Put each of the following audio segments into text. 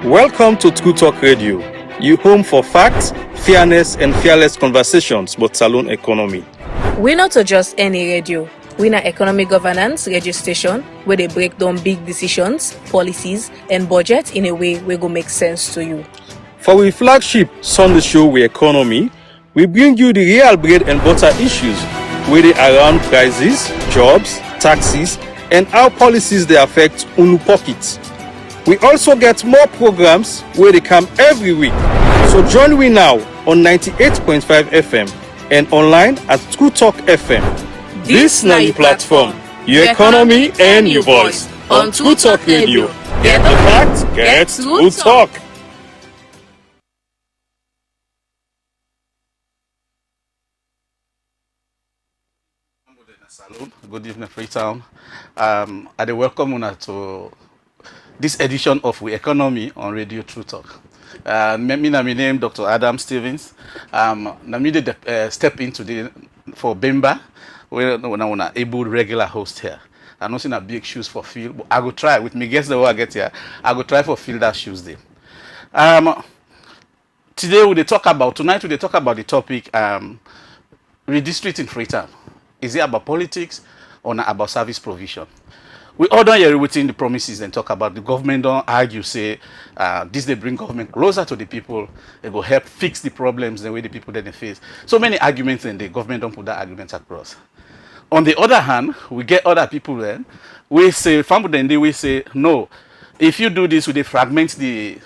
Welcome to True Talk Radio, your home for facts, fairness, and fearless conversations about Salon economy. We're not just any radio. We're an economy governance radio station where they break down big decisions, policies, and budget in a way where go make sense to you. For our flagship Sunday show, We Economy, we bring you the real bread and butter issues where they around prices, jobs, taxes, and how policies they affect unu pockets. We also get more programs where they come every week. So join me now on 98.5 FM and online at True Talk FM. This now your platform, your economy and your voice on True Talk Radio. Get the facts, get True Talk. Good evening, Freetown. I welcome you to this edition of We Economy on Radio True Talk. My name is Dr. Adam Stevens. I step in today for Bemba, where I'm an able regular host here. I'm not in a big shoes for fill, but I go try with me guess the way I get here. I go try for fill that shoes there. Tonight we talk about the topic redistricting in Freetown. Is it about politics or not about service provision? We all don't hear within the promises and talk about the government don't argue, say, this they bring government closer to the people, it will help fix the problems the way the people that they face. So many arguments and the government don't put that argument across. On the other hand, we get other people then, we say, we say, no, if you do this, we fragment the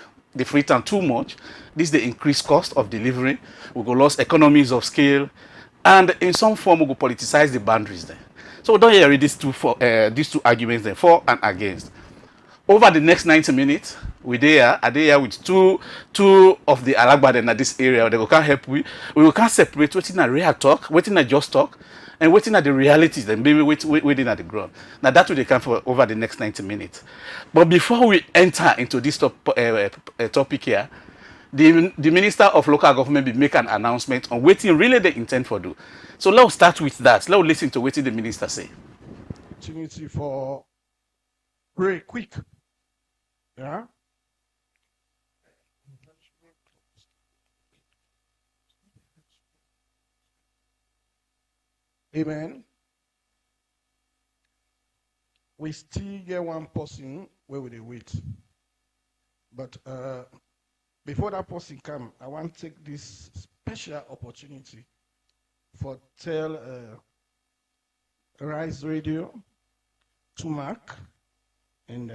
Freetown too much, this the increased cost of delivery, we go lose economies of scale, and in some form we go politicize the boundaries there. So don't hear these two arguments there, for and against. Over the next 90 minutes, are there with two of the Alagbaden at this area. They can help we can separate waiting at real talk, waiting at just talk, and waiting at the realities, and maybe waiting at the ground. Now that will they come for over the next 90 minutes. But before we enter into this topic here, the Minister of Local Government will make an announcement on what really they intend for do. So let's start with that. Let's listen to what the minister say. Opportunity for very quick. Yeah. Amen. We still get one person where we wait. But before that person come, I want to take this special opportunity for tell Rise Radio, Tumac, and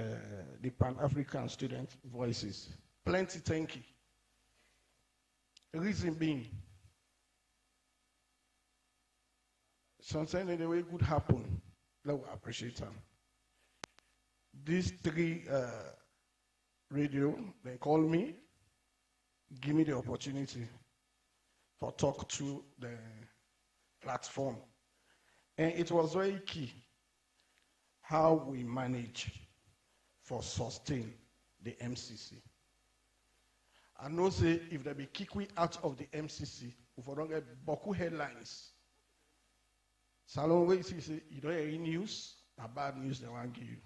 the Pan-African Student Voices. Plenty thank you. The reason being, sometimes in the way it could happen, I will appreciate them. These three radio, they call me, give me the opportunity for talk to the platform. And it was very key how we manage for sustain the MCC. I know say if they be kick we out of the MCC, if we don't get Boku headlines. Salon way say you don't hear any news, a bad news they want to give you.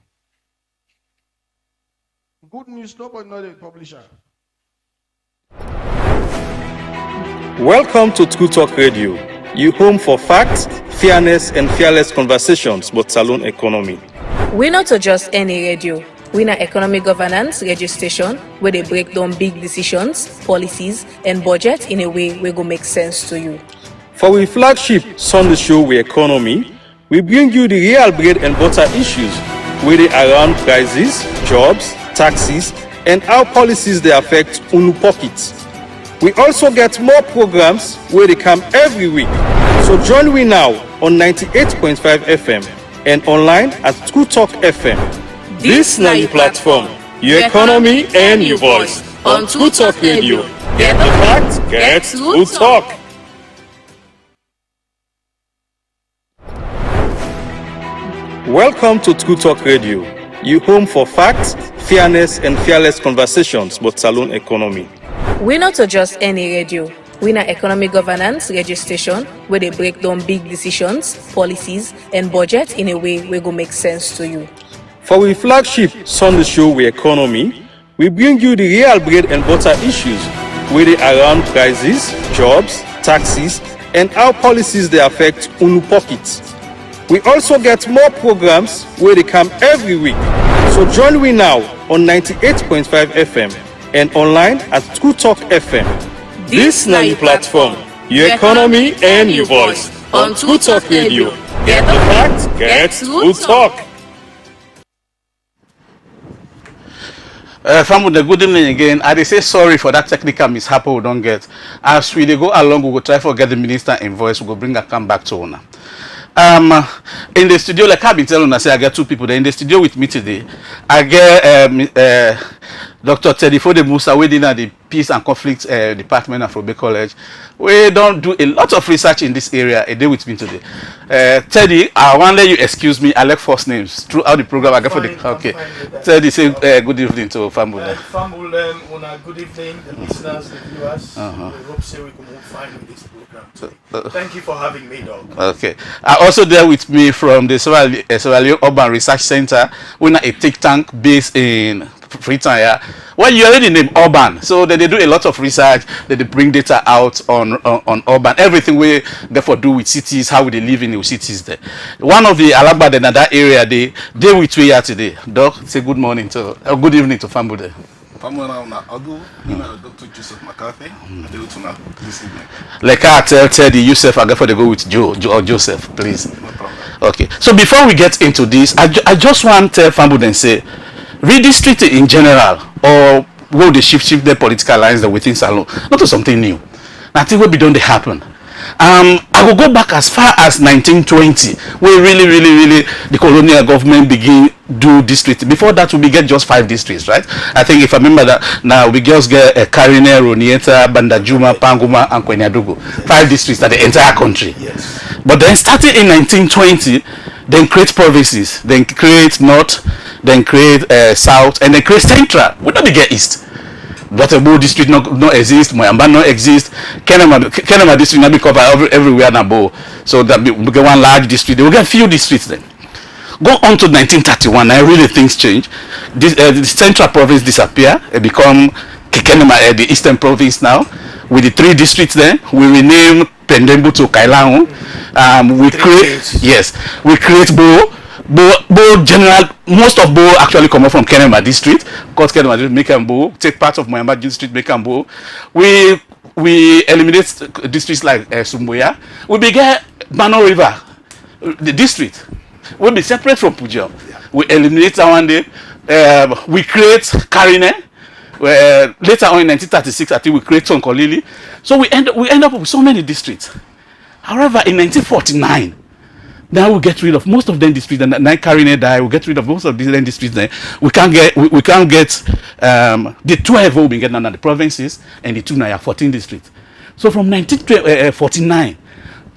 Good news, nobody know the publisher. Welcome to True Talk Radio, your home for facts, fairness, and fearless conversations about Salon economy. We're not just any radio. We're an economy governance radio station where they break down big decisions, policies, and budget in a way where go make sense to you. For our flagship Sunday show, We Economy, we bring you the real bread and butter issues where they around prices, jobs, taxes, and how policies they affect unu pockets. We also get more programs where they come every week. So join me now on 98.5 FM and online at True Talk FM. This now your platform, your economy and your voice on True Talk Radio. Get the facts, get True Talk. Welcome to True Talk Radio, your home for facts, fairness, and fearless conversations about Salon economy. We're not just any radio. We're an economy governance radio station where they break down big decisions, policies, and budget in a way where go make sense to you. For our flagship Sunday show, We Economy, we bring you the real bread and butter issues where they around prices, jobs, taxes, and how policies they affect unu pockets. We also get more programs where they come every week. So join me now on 98.5 FM and online at True Talk FM. This now your platform, your economy and your voice on True Talk Radio. Get the facts, get True Talk. Family, good evening again. I say sorry for that technical mishap we don't get. As we go along, we will try to get the minister invoice. We will bring a come back to owner. In the studio, like I've been telling you, I get two people there in the studio with me today. I get Dr. Teddy Fode Musa, within at the Peace and Conflict Department of Robe College. We don't do a lot of research in this area. A day with me today. Teddy, I want to let you excuse me. I like first names throughout the program. I get for the okay. Teddy, say good evening to Famule. Famule, good evening, the listeners, the viewers. We hope say we can move fine with this program today. Thank you for having me, dog. Okay. Also there with me from the Sierra Leone Urban Research Center. We're a think tank based in Freetown. Yeah. Well, you already named Urban, so they do a lot of research. They bring data out on urban, everything we therefore do with cities, how they live in the cities there. One of the Alaba in that area, they with we here today. Doc, say good morning to good evening to Fambu there. Dr. Joseph McCarthy. Like I tell Teddy, Yusuf, I go go with Joe or Joseph, please. No problem. Okay. So before we get into this, I just want to tell Fambu and say, redistrict in general, or will they shift their political lines that within Salon, not to something new. Nothing will be done to happen. I will go back as far as 1920, where really the colonial government begin do district. Before that, we get just 5 districts, right? I think if I remember that now we just get Karine, Ronieta, Bandajuma, Panguma, and Kwenyadugu. 5 districts at the entire country. Yes. But then starting in 1920, then create provinces, then create north, then create south, and then create central. We don't get east. Waterbury district not exist, Moyamba not exist, Kenema district not be covered everywhere now. So that we get one large district. We get few districts then. Go on to 1931. Now really things change. The central province disappear. It become Kenema, the eastern province now. With the 3 districts there, we rename Pendembu to Kailangu. We create Bo general, most of Bo actually come up from Kenema district. Because Kenema district make them Bo, take part of Moyamba district, make them Bo. We eliminate districts like Sumboya. We begin Bano River, the district. We be separate from Pujol. We eliminate that one day. We create Karine. Later on in 1936, I think we create Sonkolili. So we end up with so many districts. However, in 1949, now we get rid of most of them districts, and now Karine die. We get rid of most of these districts. Then we can't get the 12 we get now the provinces, and the 2 now are 14 districts. So from 1949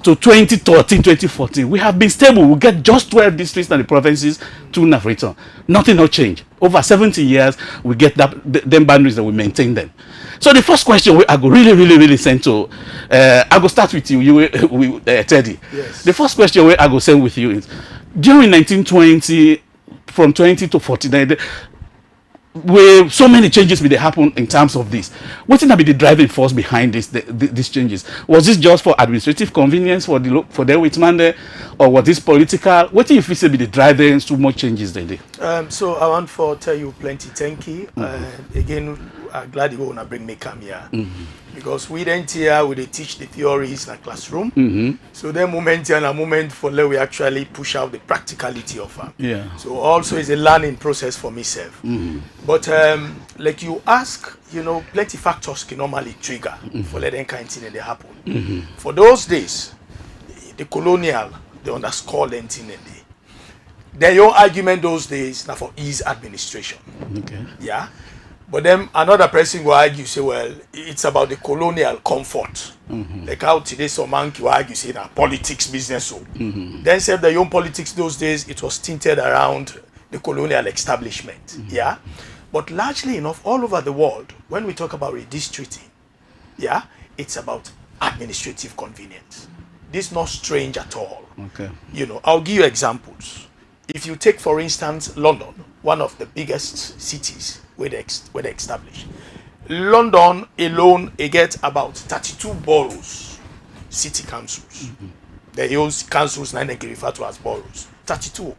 to 2013, 2014, we have been stable. We get just 12 districts and the provinces, 2 now return. Nothing no change. Over 70 years, we get them boundaries that we maintain them. So the first question I go really send to, I go start with you, Teddy. Yes. The first question I go send with you is, during 1920, from 20 to 49, where so many changes will happen in terms of this. What will be the driving force behind these changes? Was this just for administrative convenience for the Whitman there, or was this political? What do you feel be the driving so much changes there? So I want to tell you plenty thank you. Again, I'm glad you want to bring me come here. Because we didn't here, we teach the theories in a classroom. So the moment and a moment for let we actually push out the practicality of them. Yeah. So also is a learning process for myself. But like you ask, plenty factors can normally trigger for let them kind of thing they happen. For those days, the colonial, they underscore anything in their own argument those days now for ease administration. Okay. Yeah. But then another person will argue, say, well, it's about the colonial comfort. Like how today some man will argue, say, that politics business. So then said the young politics those days, it was tinted around the colonial establishment. Yeah. But largely enough, all over the world, when we talk about redistricting, yeah, it's about administrative convenience. This is not strange at all. Okay. I'll give you examples. if you take, for instance, London, one of the biggest cities where they established. London alone, it gets about 32 boroughs, city councils. They use councils now they can refer to as boroughs. 32.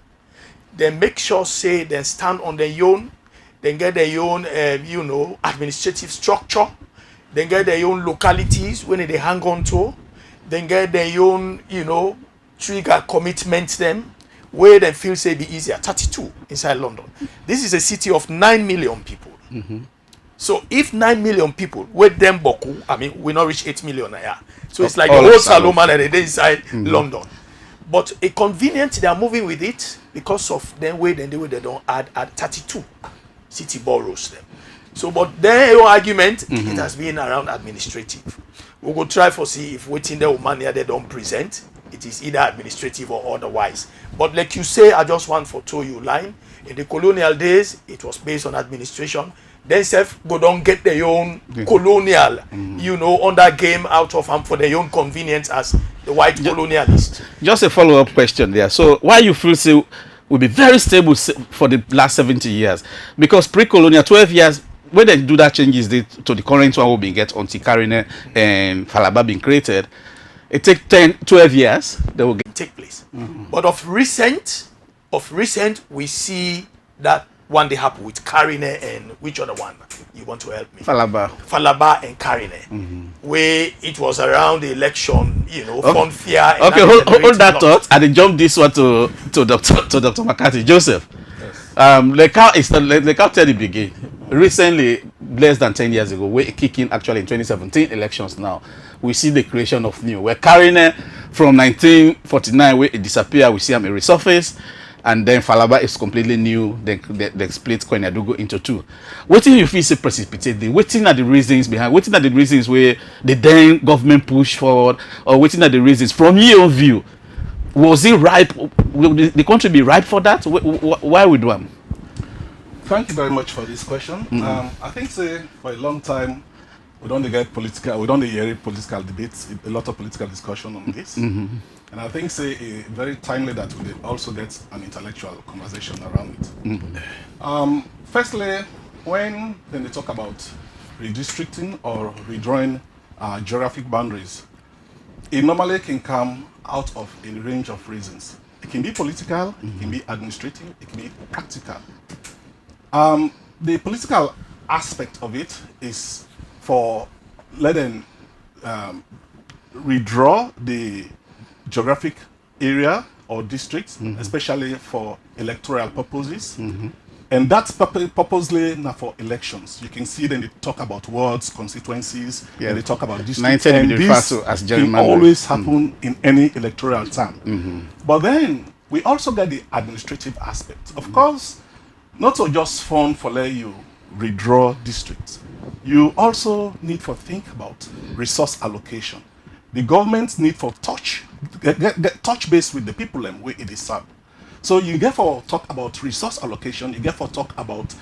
They make sure, say, they stand on their own, they get their own, administrative structure, they get their own localities when they hang on to, they get their own, trigger commitment them, where they feel say be easier. 32 inside London. This is a city of 9 million people. So if 9 million people with them boku, I mean we not reach 8 million a year. So it's like the whole Saloma that they inside London. But a convenient they are moving with it because of the way they don't add 32 city boroughs them. So but their argument it has been around administrative. We will try for see if waiting the money they don't present. It is either administrative or otherwise. But like you say, I just want to tell you line. In the colonial days, it was based on administration. Then self go don't get their own colonial, under game out of them for their own convenience as the white colonialist. Just a follow-up question there. So why you feel say will be very stable for the last 70 years? Because pre-colonial 12 years, when they do that changes to the current one will be get until Karine and Falaba being created, it takes 12 years they will take place. But of recent we see that one day happen with Karine and which other one you want to help me? Falaba and Karine, where it was around the election, fun fear. Okay, hold that thought, and then jump this one to Dr. McCarthy. Joseph, yes. The cow tell the begin. Recently, less than 10 years ago, we're kicking actually in 2017 elections now. We see the creation of new. We're carrying from 1949 where it disappeared, we see them resurface, and then Falaba is completely new. They split Koinadugo into two. What do you feel is precipitated? What are the reasons behind? What are the reasons where the then government push forward, or what are the reasons from your view? Was it ripe? Will the country be ripe for that? Why would one? Thank you very much for this question. I think for a long time we don't get political, we don't hear political debates, a lot of political discussion on this. And I think very timely that we also get an intellectual conversation around it. Firstly, when they talk about redistricting or redrawing geographic boundaries, it normally can come out of a range of reasons. It can be political, it can be administrative, it can be practical. The political aspect of it is for letting redraw the geographic area or districts, especially for electoral purposes. And that's purposely not for elections. You can see then they talk about wards, constituencies, and they talk about districts. And this can always happen in any electoral term. But then we also get the administrative aspect. Of course, not to just fund for let you redraw districts. You also need to think about resource allocation. The government need for get touch base with the people and where it is served. So you get for talk about resource allocation, you get for talk about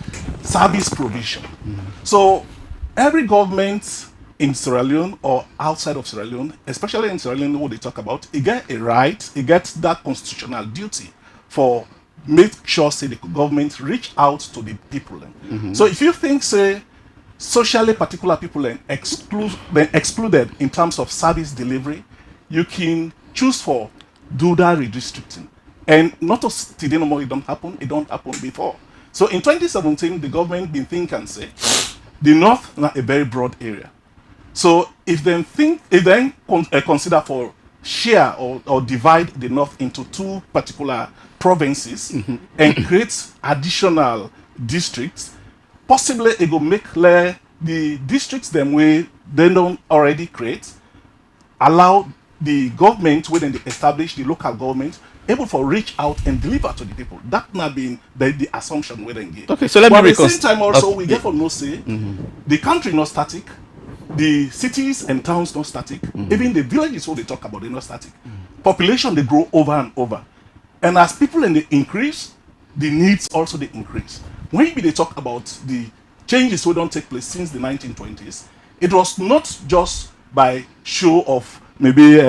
service provision. So every government in Sierra Leone or outside of Sierra Leone, especially in Sierra Leone, what they talk about, it get a right, it gets that constitutional duty for make sure the government reach out to the people. So if you think socially particular people excluded in terms of service delivery, you can choose for do that redistricting. And not today no more it don't happen before. So in 2017 the government been think and say the north not a very broad area. So if then consider for share or divide the north into two particular provinces and create additional districts, possibly it will make the districts them way they don't already create, allow the government within the establish the local government able to reach out and deliver to the people. That not being the assumption we then get. Okay, so let me at the same time also we get for no say the country not static, the cities and towns not static, even the villages what they talk about they're not static. Population they grow over and over. And as people they increase, the needs also they increase. When they talk about the changes who don't take place since the 1920s, it was not just by show of maybe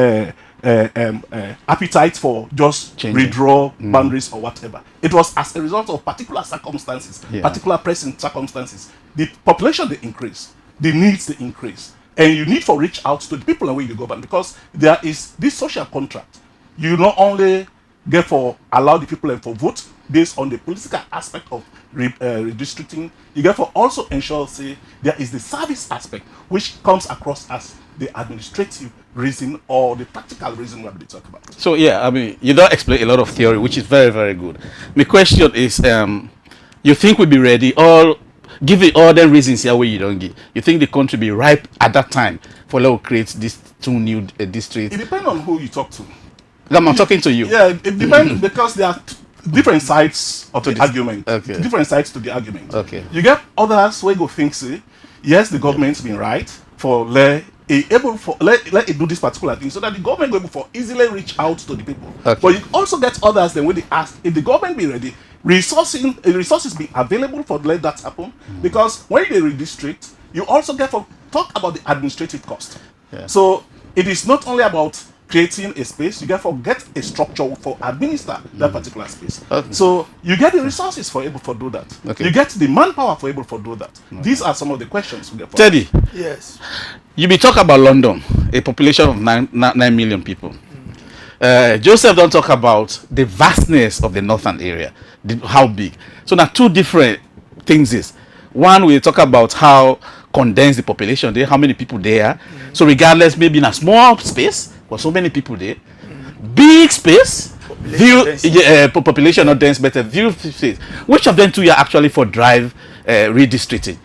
appetite for just Changing. redraw boundaries or whatever. It was as a result of particular circumstances, Yeah. particular pressing circumstances. The population they increase, the needs they increase, and you need to reach out to the people and way you govern, because there is this social contract. You not only get for allow the people and for vote based on the political aspect of redistricting, you get for also ensure say there is the service aspect which comes across as the administrative reason or the practical reason we have been talking about. So yeah, I mean, you don't explain a lot of theory, which is very, very good. My question is, you think we'll be ready, or given all the reasons here where you don't give, you think the country be ripe at that time for let's create these two new districts? It depends on who you talk to. I'm talking to you. Yeah, it depends because there are different sides of the argument. Okay. Different sides to the argument. Okay. You get others where go think say, yes, the government's been right for let it do this particular thing so that the government go able for easily reach out to the people. Okay. But you also get others then when they ask if the government be ready, resources be available for let that happen. Because when they redistrict, you also get for talk about the administrative cost. Yeah. So it is not only about creating a space, you get a structure for administer that particular space. Okay. So you get the resources for able to do that. Okay. You get the manpower for able to do that. These are some of the questions we get. For Teddy, Yes. you be talk about London, a population of 9 million people. Joseph don't talk about the vastness of the northern area, how big. So now two different things is. One, we talk about how condensed the population there, how many people there. So regardless, maybe in a small space, but so many people there. Big space, population not dense, but a view space. Which of them two are actually for drive redistricting?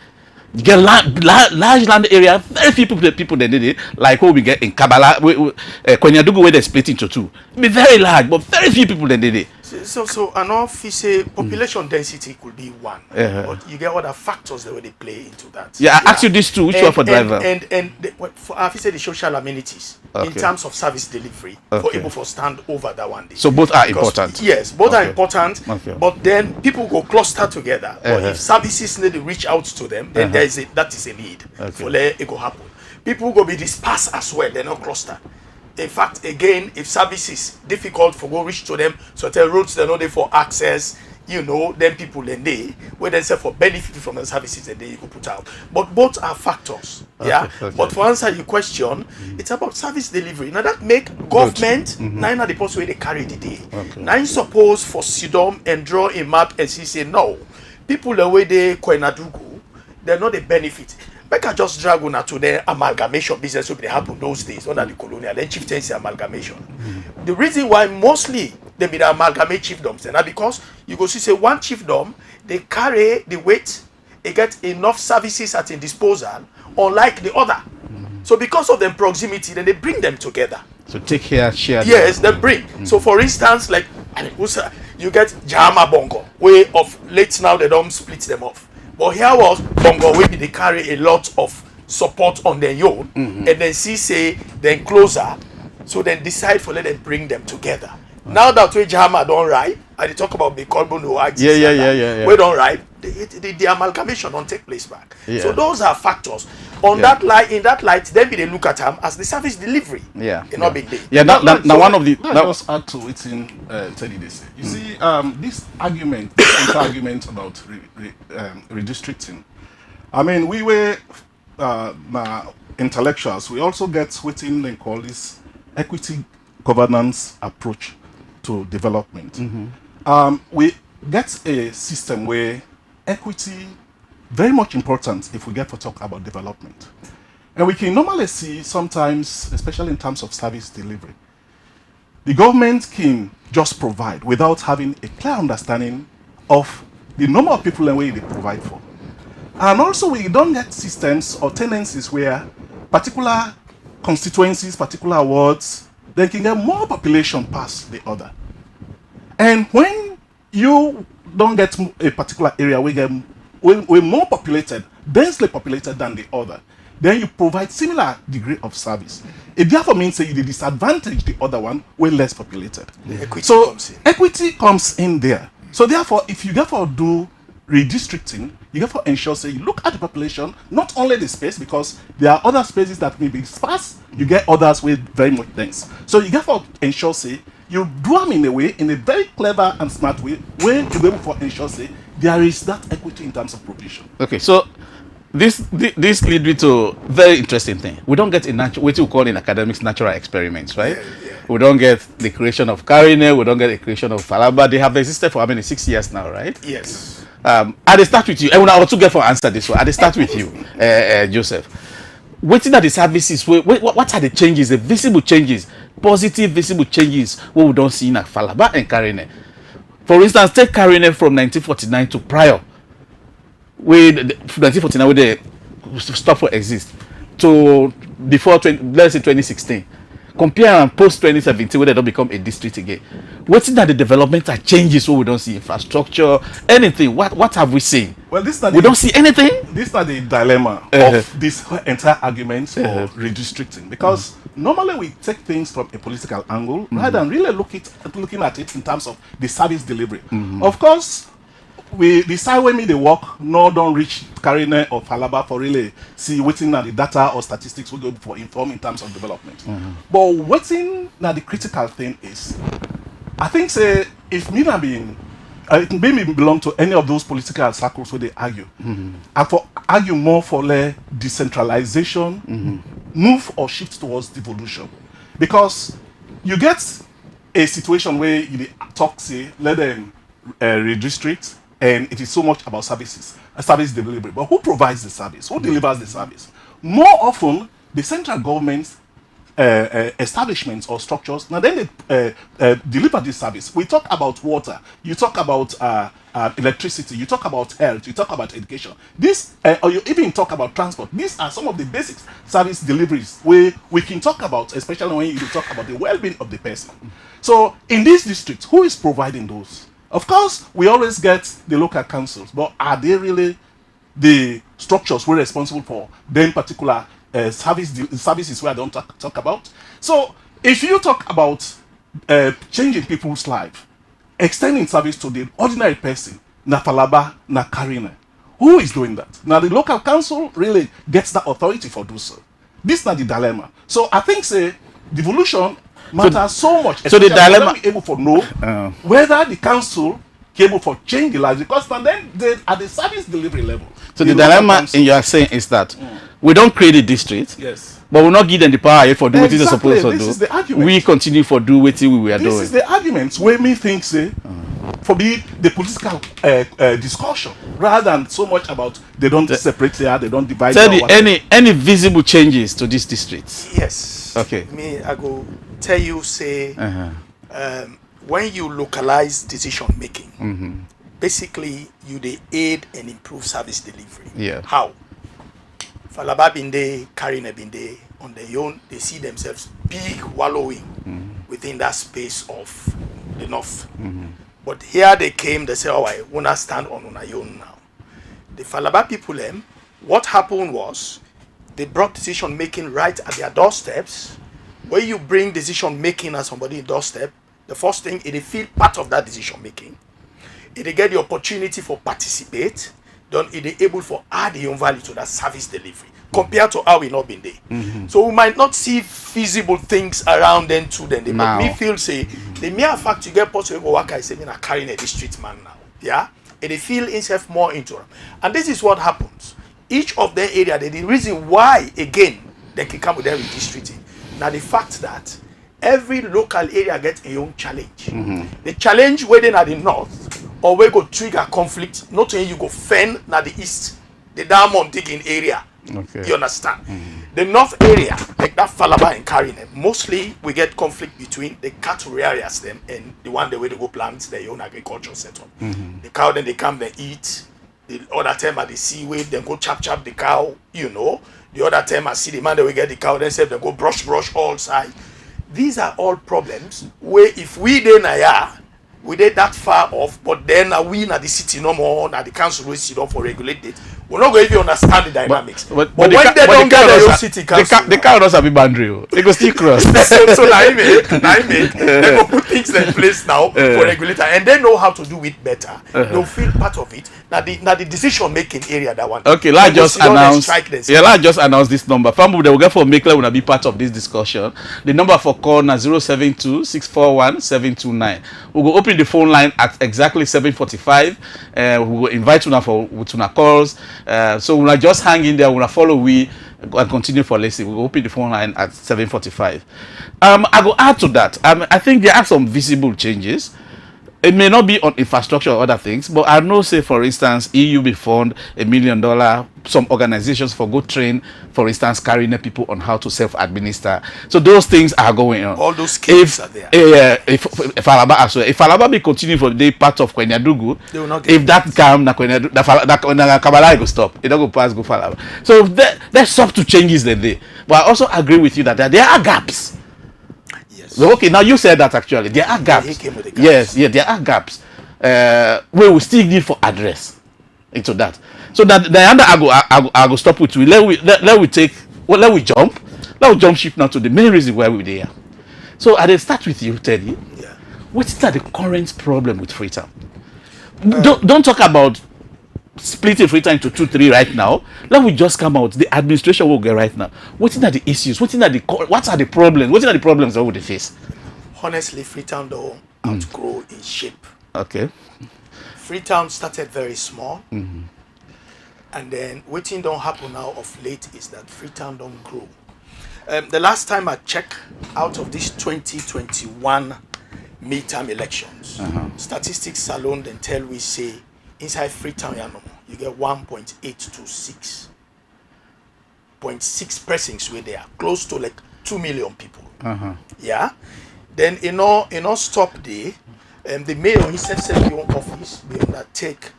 You get large land area, very few people that need it, like what we get in Kabbalah, Kwenyadugu, where they split into two. Be very large, but very few people that need it. So an office population density could be one, but you get other factors that they play into that. Yeah, I ask you these two, which one for driver? For office the social amenities in terms of service delivery for able to stand over that one day. So both are important. Yes, both are important. Okay. But then people go cluster together. But if services need to reach out to them, then that is a need for let it go happen. People go be dispersed as well. They're not cluster. In fact, again, if services difficult for go reach to them, so tell roads they're not there for access, then people then they where they say for benefit from the services that they go put out. But both are factors. Yeah. Okay. But to answer your question, it's about service delivery. Now that make government nine are the post where they carry the day. Okay. Nine suppose for Sidom and draw a map and see say no. People the way they Kwenadugu, they're not the benefit. Make I just drag on to the amalgamation business so they happen those days under the colonial, then chieftaincy amalgamation. The reason why mostly they be the amalgamate chiefdoms, and because you go see say one chiefdom, they carry the weight, they get enough services at in disposal, unlike the other. So because of their proximity, then they bring them together. So take care, share. Yes, they bring. So for instance, like you get Jama Bongo, way of late now they don't split them off. But here was Bongo where they carry a lot of support on their own, and then say then closer, so then decide for let them bring them together. Now that we Jama don't ride, and they talk about the carbon no Yeah. We don't ride. The amalgamation don't take place back. Yeah. So those are factors. That light, in that light, then they look at them as the service delivery. Yeah. Not big deal. Yeah. Now one of the Let us add to it in Teddy this. You see, this argument about redistricting. I mean, we were intellectuals. We also get within they call this equity governance approach to development. We get a system where equity very much important if we get to talk about development. And we can normally see sometimes, especially in terms of service delivery, the government can just provide without having a clear understanding of the number of people and where they provide for. And also we don't get systems or tendencies where particular constituencies, particular wards, they can get more population past the other. And when you don't get a particular area we're more populated, densely populated than the other, then you provide similar degree of service. It therefore means that you disadvantage the other one way less populated. Equity So comes in. equity comes in there. So therefore, if you therefore do redistricting, you get to ensure, say, you look at the population, not only the space, because there are other spaces that may be sparse, you get others with very much dense. So you get to ensure, say, you do them in a way, in a very clever and smart way, where you be able to ensure, say, there is that equity in terms of provision. Okay, so this leads me to very interesting thing. We don't get what you call in academics natural experiments, right? Yeah. We don't get the creation of Karine, we don't get the creation of Falaba. They have existed for how many? 6 years now, right? Yes. I start with you. And I want to get for answer this one. I start with you, Joseph. What are the services? What are the changes? The visible changes, positive visible changes what we don't see in Falaba and Karine. For instance, take Karine from 1949 to prior. With 1949, where they stop for exist to before let's say 2016. Compare and post 2017 where they don't become a district again. What's in that the developmental changes where we don't see infrastructure, anything? What have we seen? Well, this we don't see anything. This is the dilemma of this entire argument for redistricting, because normally we take things from a political angle rather than really looking at it in terms of the service delivery. Of course, we decide when they work, no don't reach Karine or Falaba for really see waiting at the data or statistics we go for inform in terms of development. But waiting now the critical thing is, I think say if me not being it may me belong to any of those political circles where they argue. I for argue more for decentralization, move or shift towards devolution. Because you get a situation where you talk say let them redistrict, and it is so much about services, service delivery. But who provides the service? Who delivers the service? More often, the central government establishments or structures, now then they deliver this service. We talk about water, you talk about electricity, you talk about health, you talk about education. This, or you even talk about transport. These are some of the basic service deliveries where we can talk about, especially when you talk about the well-being of the person. So in this district, who is providing those? Of course, we always get the local councils, but are they really the structures we're responsible for then particular services where I don't talk about? So if you talk about changing people's life, extending service to the ordinary person, na Falaba, na Karine, who is doing that? Now the local council really gets that authority for do so. This is not the dilemma. So I think say devolution matters so much. So the dilemma be able to know whether the council able for change the lives, because then they at the service delivery level. So the dilemma in you are saying is that we don't create a district, but we not give them the power for doing what they're supposed to do. Is the argument. We continue for do what we were doing. This is the argument where me think say for me the political discussion rather than so much about they don't separate here, they don't divide. Tell me any visible changes to these districts. Yes. Okay. Me, I go tell you say when you localize decision making, basically you they aid and improve service delivery. Yeah. How? Falaba been there, Karine been there on their own. They see themselves big wallowing within that space of the north. But here they came, they say, oh, I wanna stand on your own now. The Falaba people, what happened was they brought decision making right at their doorsteps. When you bring decision making at somebody's doorstep, the first thing is they feel part of that decision making. If they get the opportunity for participate, then it is able for add the own value to that service delivery compared to how we not been there. So we might not see feasible things around them too. Then they make me feel say the mere fact you get possible go work I say me na carrying a district man now. Yeah, and they feel himself more into them. And this is what happens. Each of their area, the reason why again they can come with their redistricting. Now the fact that every local area gets a own challenge. The challenge whether at the north or we go trigger conflict, not when you go fend na the east, the diamond digging area. Okay. You understand? The north area, like that Falaba and Karine, mostly we get conflict between the cattle areas them and the one the way they go plant their own agricultural setup. The cow then they come they eat. The other time at the sea wave, then go chop the cow, you know. The other time I see the man that we get the cow, then say they go brush all side. These are all problems where if we then we did that far off, but then we na the city no more, na the council will sit up for regulate it. We're not going to even understand the dynamics. But when they don't get their own city council, they can't also be boundary. They go still cross. so they go put things in place now for regulator, and they know how to do it better. They'll feel part of it. Now the decision making area that one. Okay, let's just announce. Yeah, let's just announce this number. Family, they will get for Maker will be part of this discussion. The number for call na 072-641-729. We will open the phone line at exactly 7:45. We will invite you for calls. So we'll just hang in there. We'll follow we and continue for listening. We will open the phone line at 7:45. I will add to that. I think there are some visible changes. It may not be on infrastructure or other things, but I know, say, for instance, EU be fund $1 million, some organizations for go train, for instance, carrying people on how to self-administer. So those things are going on. All those skills are there. If Alaba as well, if Alaba be continue for the part of Kwenyadugu, they will not get if that come, na Kabbalah go stop. It don't go pass, go Falaba. So there's subtle changes there. But I also agree with you that there are gaps. So, okay, now you said that actually there are gaps. Yes, there are gaps. We will still need for address into that. So that the other I go stop with you. Let we jump ship now to the main reason why we're there. So I start with you, Teddy. Yeah. What is the current problem with Freetown? Don't talk about splitting Freetown into 2-3 right now. Let we just come out. The administration will get right now. What are the issues? What are the problems? What are the problems that we face? Honestly, Freetown don't outgrow in shape. Okay. Freetown started very small, and then what thing don't happen now of late is that Freetown don't grow. The last time I checked, out of this 2021 midterm elections, statistics salon then tell we say inside Freetown you get 1.826. 0.6 persons where they are close to like 2 million people. Yeah. Then stop there. The mayor he said your office will undertake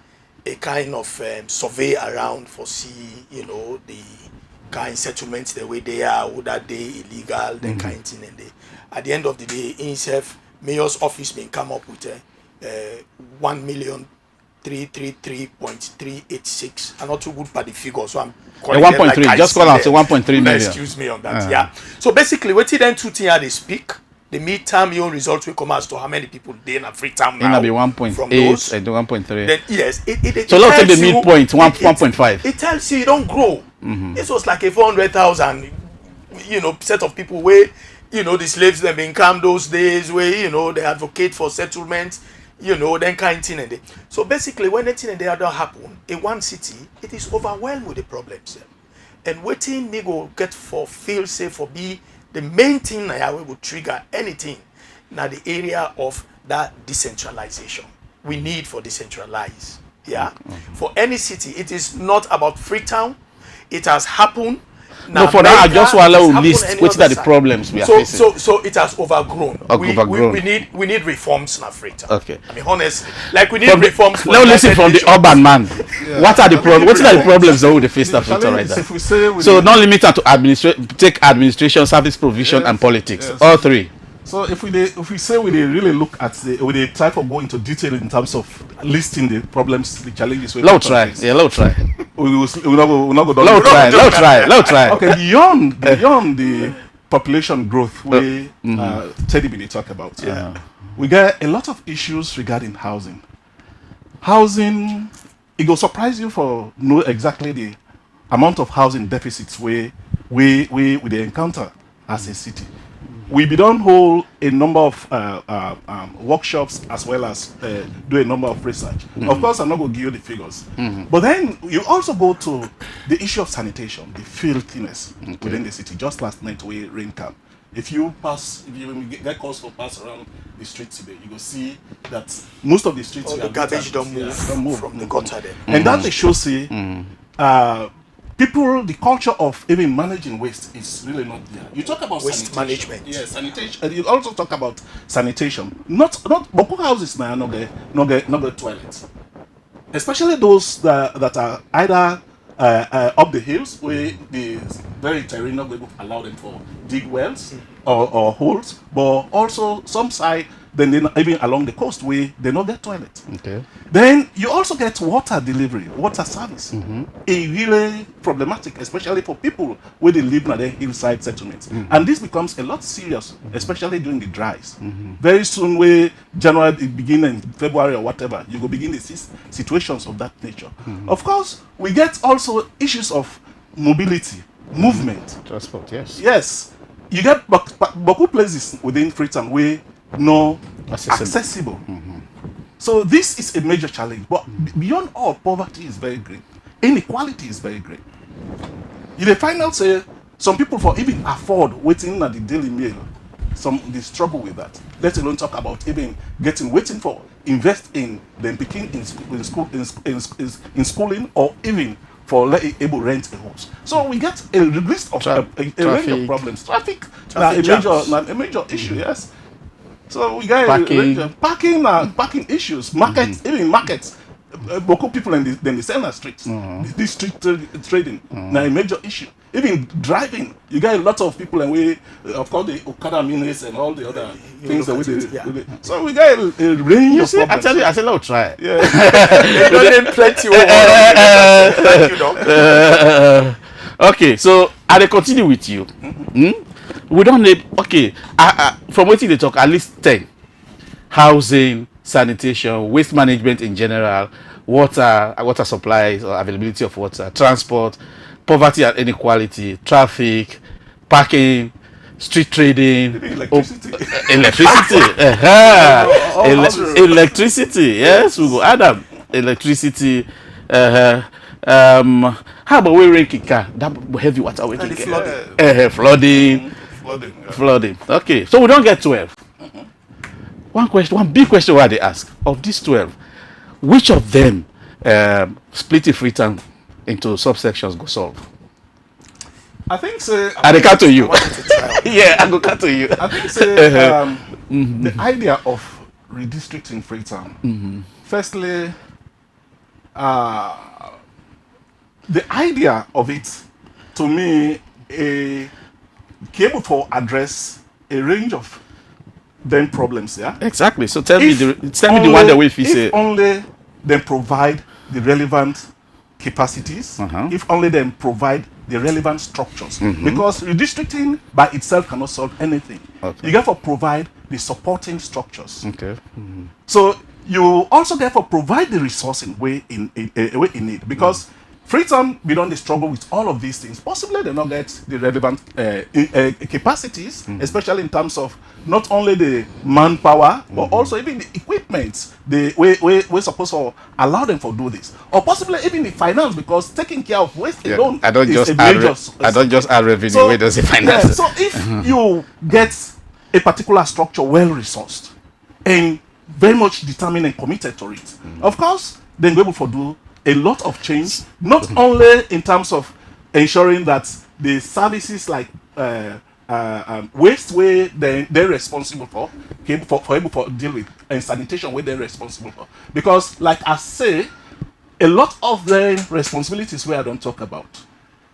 a kind of survey around for see the kind settlements the way they are, would that they illegal, the kind of thing, and at the end of the day himself mayor's office may come up with 1,333,386. I'm not too good by the figure, so I'm calling 1.3. Like just call out to 1.3 million. Excuse me on that. Yeah. So basically, what then two things they speak. The midterm your results will come as to how many people they in Freetown now. It'll be 1.8 and 1.3. Then yes, so let's take the midpoint 1.5. It tells you don't grow. This was like a 400,000, set of people where the slaves them been come those days where they advocate for settlement. Then kind of thing. So basically, when anything and they don't happen in one city, it is overwhelmed with the problems. And waiting they go get for feel safe for be the main thing now will trigger anything. Now the area of that decentralization. We need for decentralize. Yeah. For any city, it is not about Freetown. It has happened. No, for now I just want to list which are the problems we are facing. So it has overgrown. We need reforms in Africa. Okay. I mean, honestly, like we need reforms. Now listen from the urban man. Yeah. What are the problems? What are the problems that we face in Africa right now? So not limited to administration, service provision, and politics. Yes. All three. So if we say we really look at we try to go into detail in terms of listing the problems, the challenges. Low try. We'll try. Low try. Okay, beyond the population growth we Teddy Billy talk about. Yeah. We get a lot of issues regarding housing. Housing, it will surprise you for know exactly the amount of housing deficits we encounter as a city. We be done hold a number of workshops as well as do a number of research. Of course, I'm not going to give you the figures. But then you also go to the issue of sanitation, the filthiness within the city. Just last night, we rain camp. If you get calls for pass around the streets today, you will see that most of the streets the garbage don't move from the gutter there. And that they show say people, the culture of even managing waste is really not there. You talk about waste management. Yes, sanitation. And you also talk about sanitation. Not Boko houses now, no get toilets. Especially those that are either up the hills where the very terrain not able to allow them for dig wells or holes, but also some side then they not, even along the coast where they not get toilet. Okay. Then you also get water delivery, water service. A really problematic, especially for people where they live in the hillside settlements. And this becomes a lot serious, especially during the dries. Very soon, where January begin in February or whatever, you go begin to see situations of that nature. Of course, we get also issues of mobility, movement. Transport, yes. Yes, you get Boku places within Freetown where no accessible. So this is a major challenge. But beyond all, poverty is very great. Inequality is very great. You may find out say some people for even afford waiting at the Daily Mail, they struggle with that. Let alone talk about even waiting for invest in them picking in schooling or even for able rent a house. So we get a list of a range of problems. Traffic a major issue, yes. So we got a range of parking issues, markets, even markets. Local people in the center streets, this street trading, now a major issue. Even driving, you got a lot of people, and we, of course, the Okada minutes and all the other things that we did. So we got a range of problems. I tell you, I said, let's try. Yeah. Plenty okay, so I continue with you. We don't need, okay, from what they talk, at least 10. Housing, sanitation, waste management in general, water supplies or availability of water, transport, poverty and inequality, traffic, parking, street trading, electricity. Electricity, yes, we go Adam. Electricity. How about we ranking car? That heavy water we can get. Flooding. Okay, so we don't get 12. One big question why they ask of these 12, which of them splitting Freetown into subsections go solve? I think so. I cut to you. Yeah, I go cut to you. I think so. The idea of redistricting Freetown. Firstly, the idea of it, to me, able to address a range of them problems. Yeah. Exactly. So tell me the one that we say. If only they provide the relevant capacities, if only they provide the relevant structures, because redistricting by itself cannot solve anything. You therefore provide the supporting structures. So you also therefore provide the resourcing way in need, because Freetown beyond the struggle with all of these things, possibly they not get the relevant capacities, especially in terms of not only the manpower, but also even the equipment. We're supposed to allow them to do this, or possibly even the finance, because taking care of waste alone I don't just add revenue. So, where does it finance? So if you get a particular structure well resourced and very much determined and committed to it, of course, then we're able to do a lot of change, not only in terms of ensuring that the services like waste where they're responsible for able to deal with, and sanitation where they're responsible for. Because like I say, a lot of the responsibilities where I don't talk about,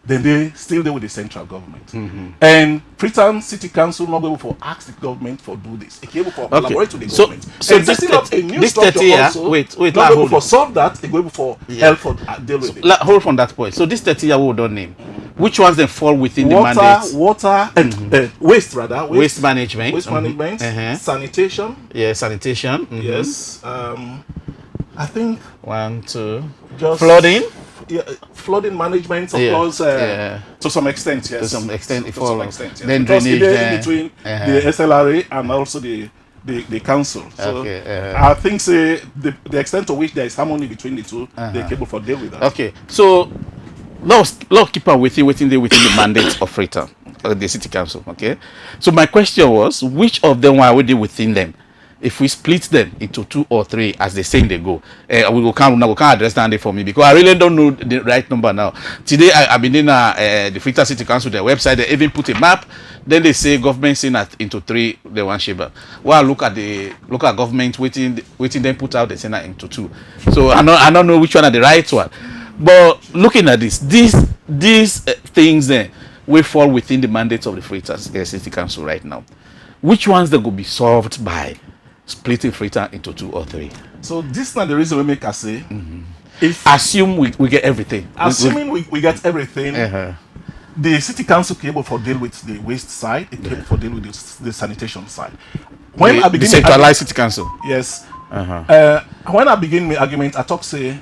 then they still deal with the central government. And Freetown City Council not able to ask the government for do this. It able to collaborate with the government. So and setting up a new structure also, wait, not able to solve that, they go able for help for deal with it. Hold on that point. So this 30-year we don't name. Which ones then fall within the mandate? Water and waste rather. Waste management. Waste management. Sanitation. Yeah, sanitation. Yes. I think 1, 2. Just flooding. Yeah, flooding management, of course, to some extent, yes. To some extent, to some extent, yes. Then because drainage between the SLRA and also the council. So I think say the extent to which there is harmony between the two, they're capable for deal with that. Okay, so let's keep on within the mandate of Freetown, the city council. Okay, so my question was, which of them were we within them? If we split them into 2 or 3, as they say they go, we will can't address that for me, because I really don't know the right number now. Today I've been in the Freetown City Council, their website. They even put a map. Then they say government saying that into 3 they want Sheba. Well, I look at the local government waiting then put out the Senate into 2. So I don't know which one are the right one. But looking at these things then will fall within the mandate of the Freetown City Council right now. Which ones they could be solved by splitting Freetown into 2 or 3? So this is not the reason we make us say. If Assume we get everything. assuming we get everything, the city council capable for deal with the waste side, it capable for deal with the sanitation side. When I begin decentralized city council. yes, when I begin my argument, I talk say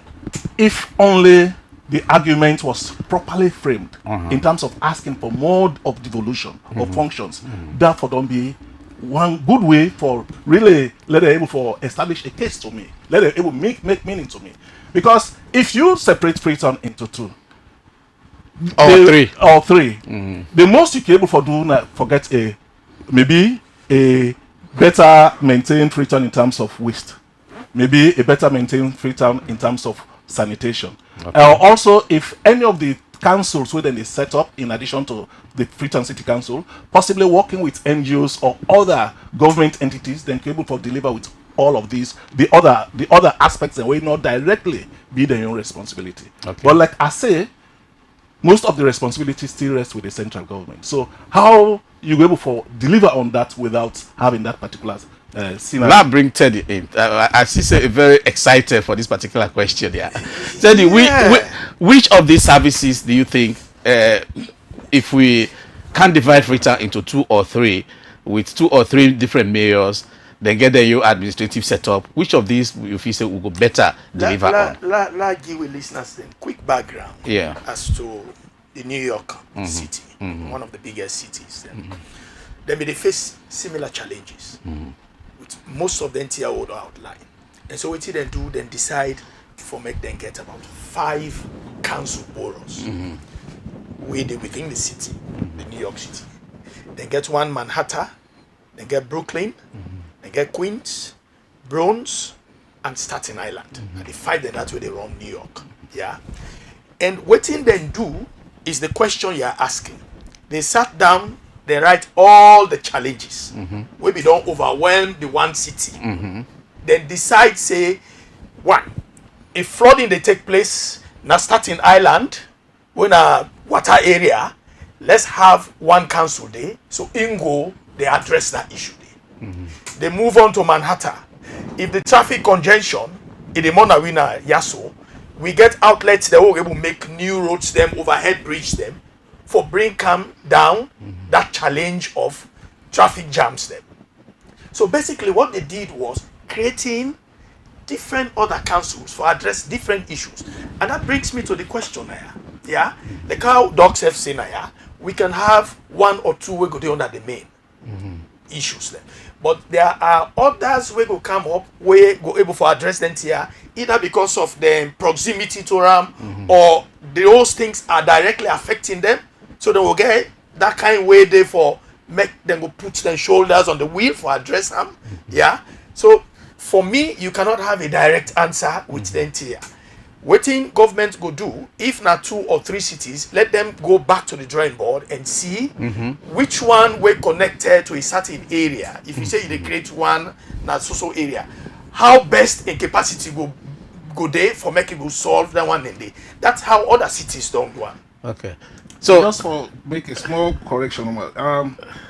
if only the argument was properly framed in terms of asking for mode of devolution of functions, therefore don't be one good way for really let it able for establish a case to me, let it able make meaning to me. Because if you separate Freetown into 2 or 3, the most you can able for do na forget maybe a better maintained Freetown in terms of waste, maybe a better maintained Freetown in terms of sanitation. Also, if any of the councils within they set up in addition to the Freetown City Council, possibly working with NGOs or other government entities, then able to deliver with all of these, the other aspects that will not directly be their own responsibility. But like I say, most of the responsibility still rests with the central government. So how you able to deliver on that without having that particular scenario? Now bring Teddy in. I see say very excited for this particular question. Yeah, Teddy, which of these services do you think, if we can divide Freetown into 2 or 3, with 2 or 3 different mayors, then get the new administrative setup, which of these you feel say will go better deliver on? Let give listeners then quick background as to the New York City, one of the biggest cities. Then they face similar challenges with most of the entire order outline. And so what they then do, then decide for make them get about 5 council boroughs within the city, the New York City. Then get one Manhattan, then get Brooklyn, then get Queens, Bronx, and Staten Island. And the 5 then that's where they run New York. Yeah. And what they then do is the question you're asking. They sat down, they write all the challenges. We don't overwhelm the one city. Then decide, say, 1, if flooding they take place na Staten Island, when a water area, let's have one council there. So Ingo, they address that issue there. They move on to Manhattan. If the traffic congestion in the Monawina Yaso, we get outlets that will able to make new roads them, overhead bridge them, for bring come down that challenge of traffic jams them. So basically what they did was creating different other councils for address different issues. And that brings me to the question here. Yeah, like how docs have seen here, we can have 1 or 2 we go down under the main issues there. But there are others we go come up we go able to address them here, either because of the proximity to them or those things are directly affecting them. So they will get that kind of way there for make them go put their shoulders on the wheel for address them. Yeah. So for me, you cannot have a direct answer with them here. What government go do, if not 2 or 3 cities, let them go back to the drawing board and see which one were connected to a certain area. If you say they create one not so area, how best in capacity go there for making go solve that one in there. That's how other cities don't do one. Okay. So just for make a small correction,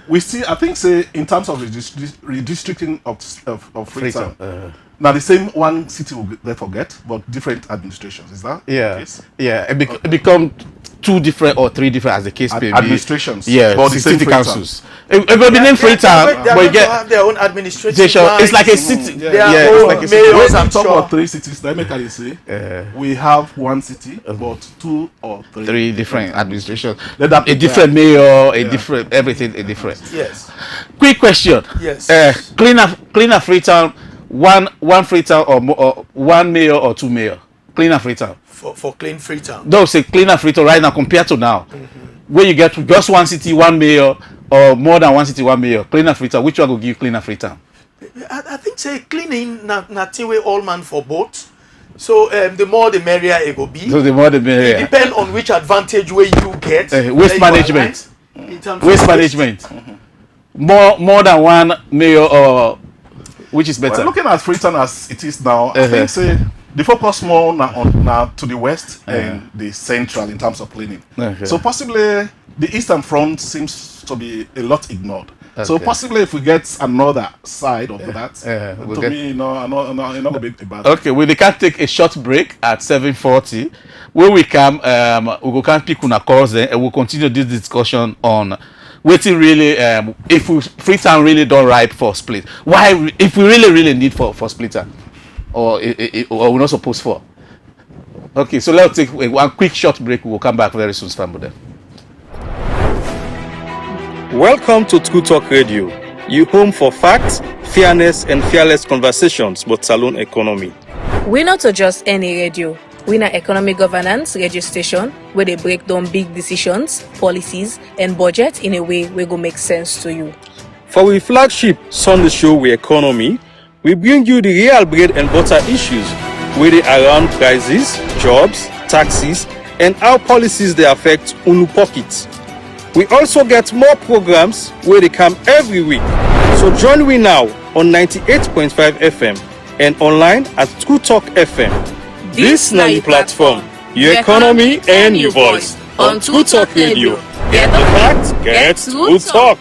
we see, I think, say in terms of redistricting of Freetown, now the same one city will therefore get, but different administrations. Is that the case? Yeah, it become 2 different or 3 different as the case may be. Administrations, yeah, but the city same councils. It will be named Freetown, They but you get have their own administration. it's like a city. It's like a city. When I'm talking about 3 cities, let me can say we have 1 city, but 2 or 3 different administrations. Let that a different mayor, a different everything, a different. Yes. Quick question. Yes. Cleaner Freetown, one Freetown or 1 mayor or 2 mayor. Cleaner Freetown. For clean Freetown. Don't say cleaner Freetown right now compared to now. Where you get just 1 city, 1 mayor, or more than 1 city, 1 mayor. Cleaner Freetown. Which one will give cleaner Freetown? I think say cleaning nothing way all man for both. So the more the merrier it will be. So the more the merrier. It depends on which advantage way you get. Waste management. Waste management. More than 1 mayor, or which is better? Well, looking at Freetown as it is now, I think say the focus more now to the west and the central in terms of cleaning. So possibly the eastern front seems to be a lot ignored. So Okay. possibly if we get another side of that, we'll to get- me, it's not a big bad. Okay, we can take a short break at 7:40. When we come, we go can pick una calls then, and we'll continue this discussion on waiting really if Freetown really don't ripe for split. Why if we really need for splitter, or we're not supposed for. Okay, so let's take one quick short break. We'll come back very soon, Spambo. Welcome to True Talk Radio, your home for facts, fairness, and fearless conversations about saloon economy. We not just any radio. We na economy governance radio station where they break down big decisions, policies, and budget in a way we go make sense to you. For our flagship Sunday show, We Economy, we bring you the real bread and butter issues where they around prices, jobs, taxes, and how policies they affect unu pockets. We also get more programs where they come every week. So join me now on 98.5 FM and online at True Talk FM. This na your platform, your economy and your voice on True Talk Radio. Get the facts, get True Talk.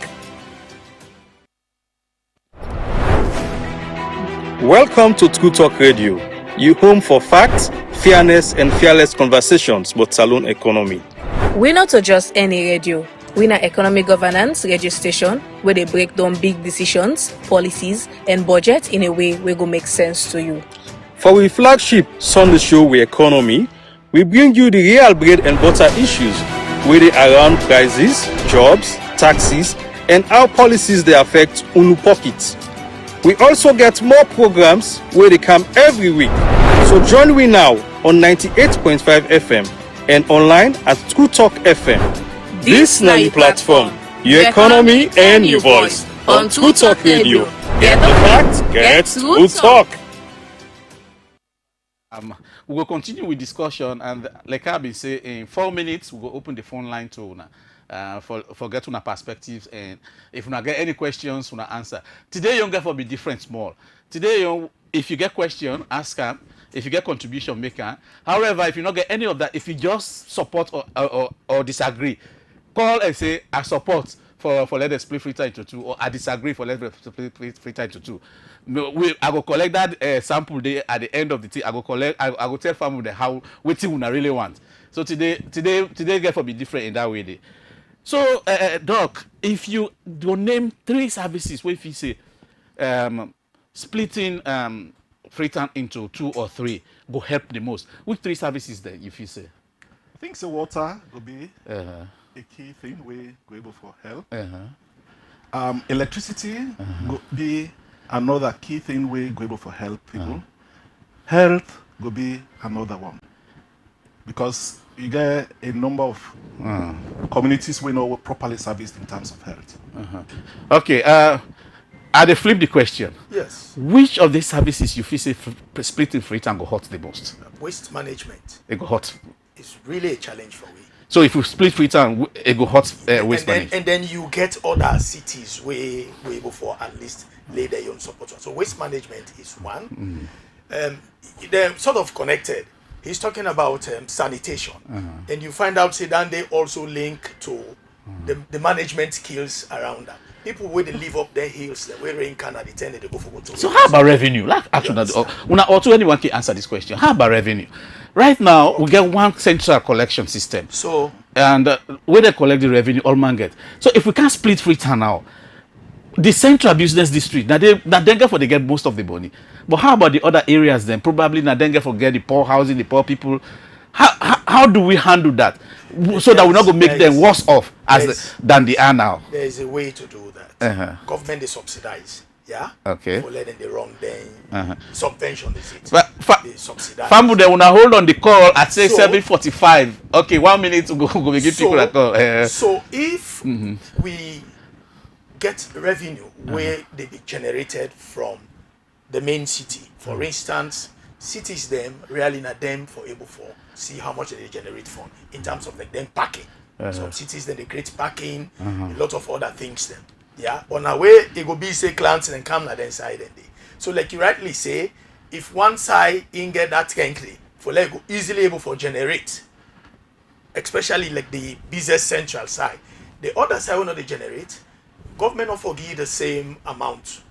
Welcome to True Talk Radio, your home for facts, fairness, and fearless conversations about saloon economy. We not just any radio. We na economy governance radio station where they break down big decisions, policies, and budget in a way we go make sense to you. For our flagship Sunday show, We Economy, we bring you the real bread and butter issues where they around prices, jobs, taxes, and how policies they affect unu pockets. We also get more programs where they come every week. So join me now on 98.5 FM and online at True Talk FM. This na your platform, your economy and your voice on True Talk Radio. Get the facts, get True Talk. We will continue with discussion, and like I've been saying, in 4 minutes we will open the phone line to una for get una perspectives, and if una get any questions, una answer. Today younger for be different small. Today if you get question, ask them. If you get contribution, make her. However, if you not get any of that, if you just support or disagree, call and say I support for let us split Freetown into two, or I disagree for let us split Freetown into two. I go collect that sample there at the end of the thing. I go tell family how what una really want. So today get for be different in that way. There. So Doc, if you don't name 3 services where if you say splitting Freetown into 2 or 3 go help the most, which 3 services then if you say? I think so. Water will be a key thing we go able for help. Electricity will be another key thing we go able for help people. Health will be another one, because you get a number of communities we know properly serviced in terms of health. Okay, I flip the question. Yes. Which of these services you feel say splitting Freetown go hurt the most? Waste management It go hurt. is really a challenge for we. So if you split Freetown, it go hurt waste management. And then you get other cities where we able for at least lay their own support. So waste management is one. They're sort of connected. He's talking about sanitation. And you find out say that they also link to the management skills around that. People where they live up their hills, they wear in Canada, they tend to go for water. So how about revenue? Like actually, or to anyone can answer this question. How about revenue? Right now, we get one central collection system. So and where they collect the revenue, all man get. So if we can't split Freetown now, the central business district, now they get most of the money. But how about the other areas then? Probably now they get the poor housing, the poor people. How do we handle that so that we're not going to make them worse off than they are now? There is a way to do that. Government they subsidize, yeah. Okay. For letting the wrong thing. Subvention is it? But they subsidize. Fambu, they wanna hold on the call at say 7:45. Okay, 1 minute to go. We give people a call. So if we get revenue where they be generated from the main city, for instance, cities them really not them for able for see how much they generate from in terms of like them packing. Some cities then they create packing, a lot of other things then. Yeah, on our way it will be say clients and come na then side and day. So like you rightly say, if one side in get that country for like go easily able for generate, especially like the business central side, the other side will not they generate. government not forgive the same amount.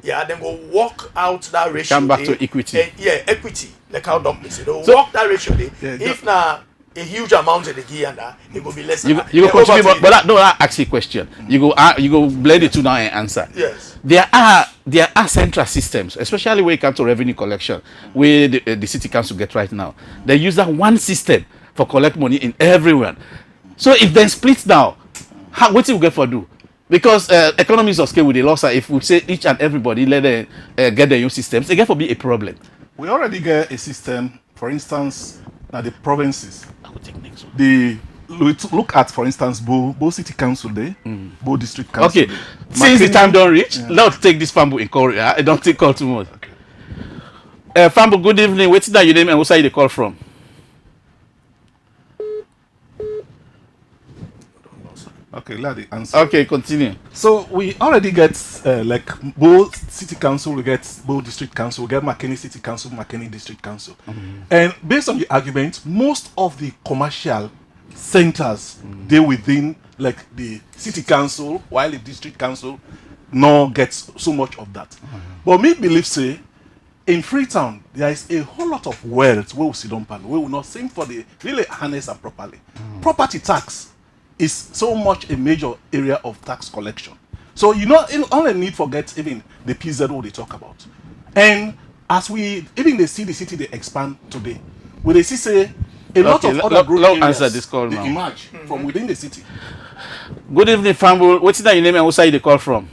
Yeah, then go work out that ratio. Come back to equity. Equity. Like how dumb is it? They'll work that ratio. If now a huge amount of the gear and that, it will be less. You go continue, but I ask you a question. You go blend it to now and answer. Yes. There are central systems, especially when it comes to revenue collection, where the city council get right now. They use that one system for collect money in everyone. So if they split now, what will we get for do? Because economies of scale with the loss, if we say each and everybody let them get their own systems, it get for be a problem. We already get a system, for instance, now the provinces. I will take next one. Look at, for instance, Bo City Council Day, Bo District Council. Okay, since the time don't reach, let's take this Fambu in call. I don't take call too much. Okay. Fambu, good evening. What's that your name and what side you call from? Okay, let the answer. Okay, continue. So we already get like Bo City Council, we get Bo District Council, we get McKinney City Council, McKinney District Council. And based on the argument, most of the commercial centers they within like the city council, while the district council no gets so much of that. But me believe say in Freetown there is a whole lot of wealth where we sit down pan, we will not sing for the really harness and properly. Property tax is so much a major area of tax collection. So you know, only need forget even the PZ what they talk about. And as we even they see the city they expand today, we they see say a lot of other growth areas answer this call they now. emerge from within the city. Good evening, Fambu. What's that your name and what side you call from?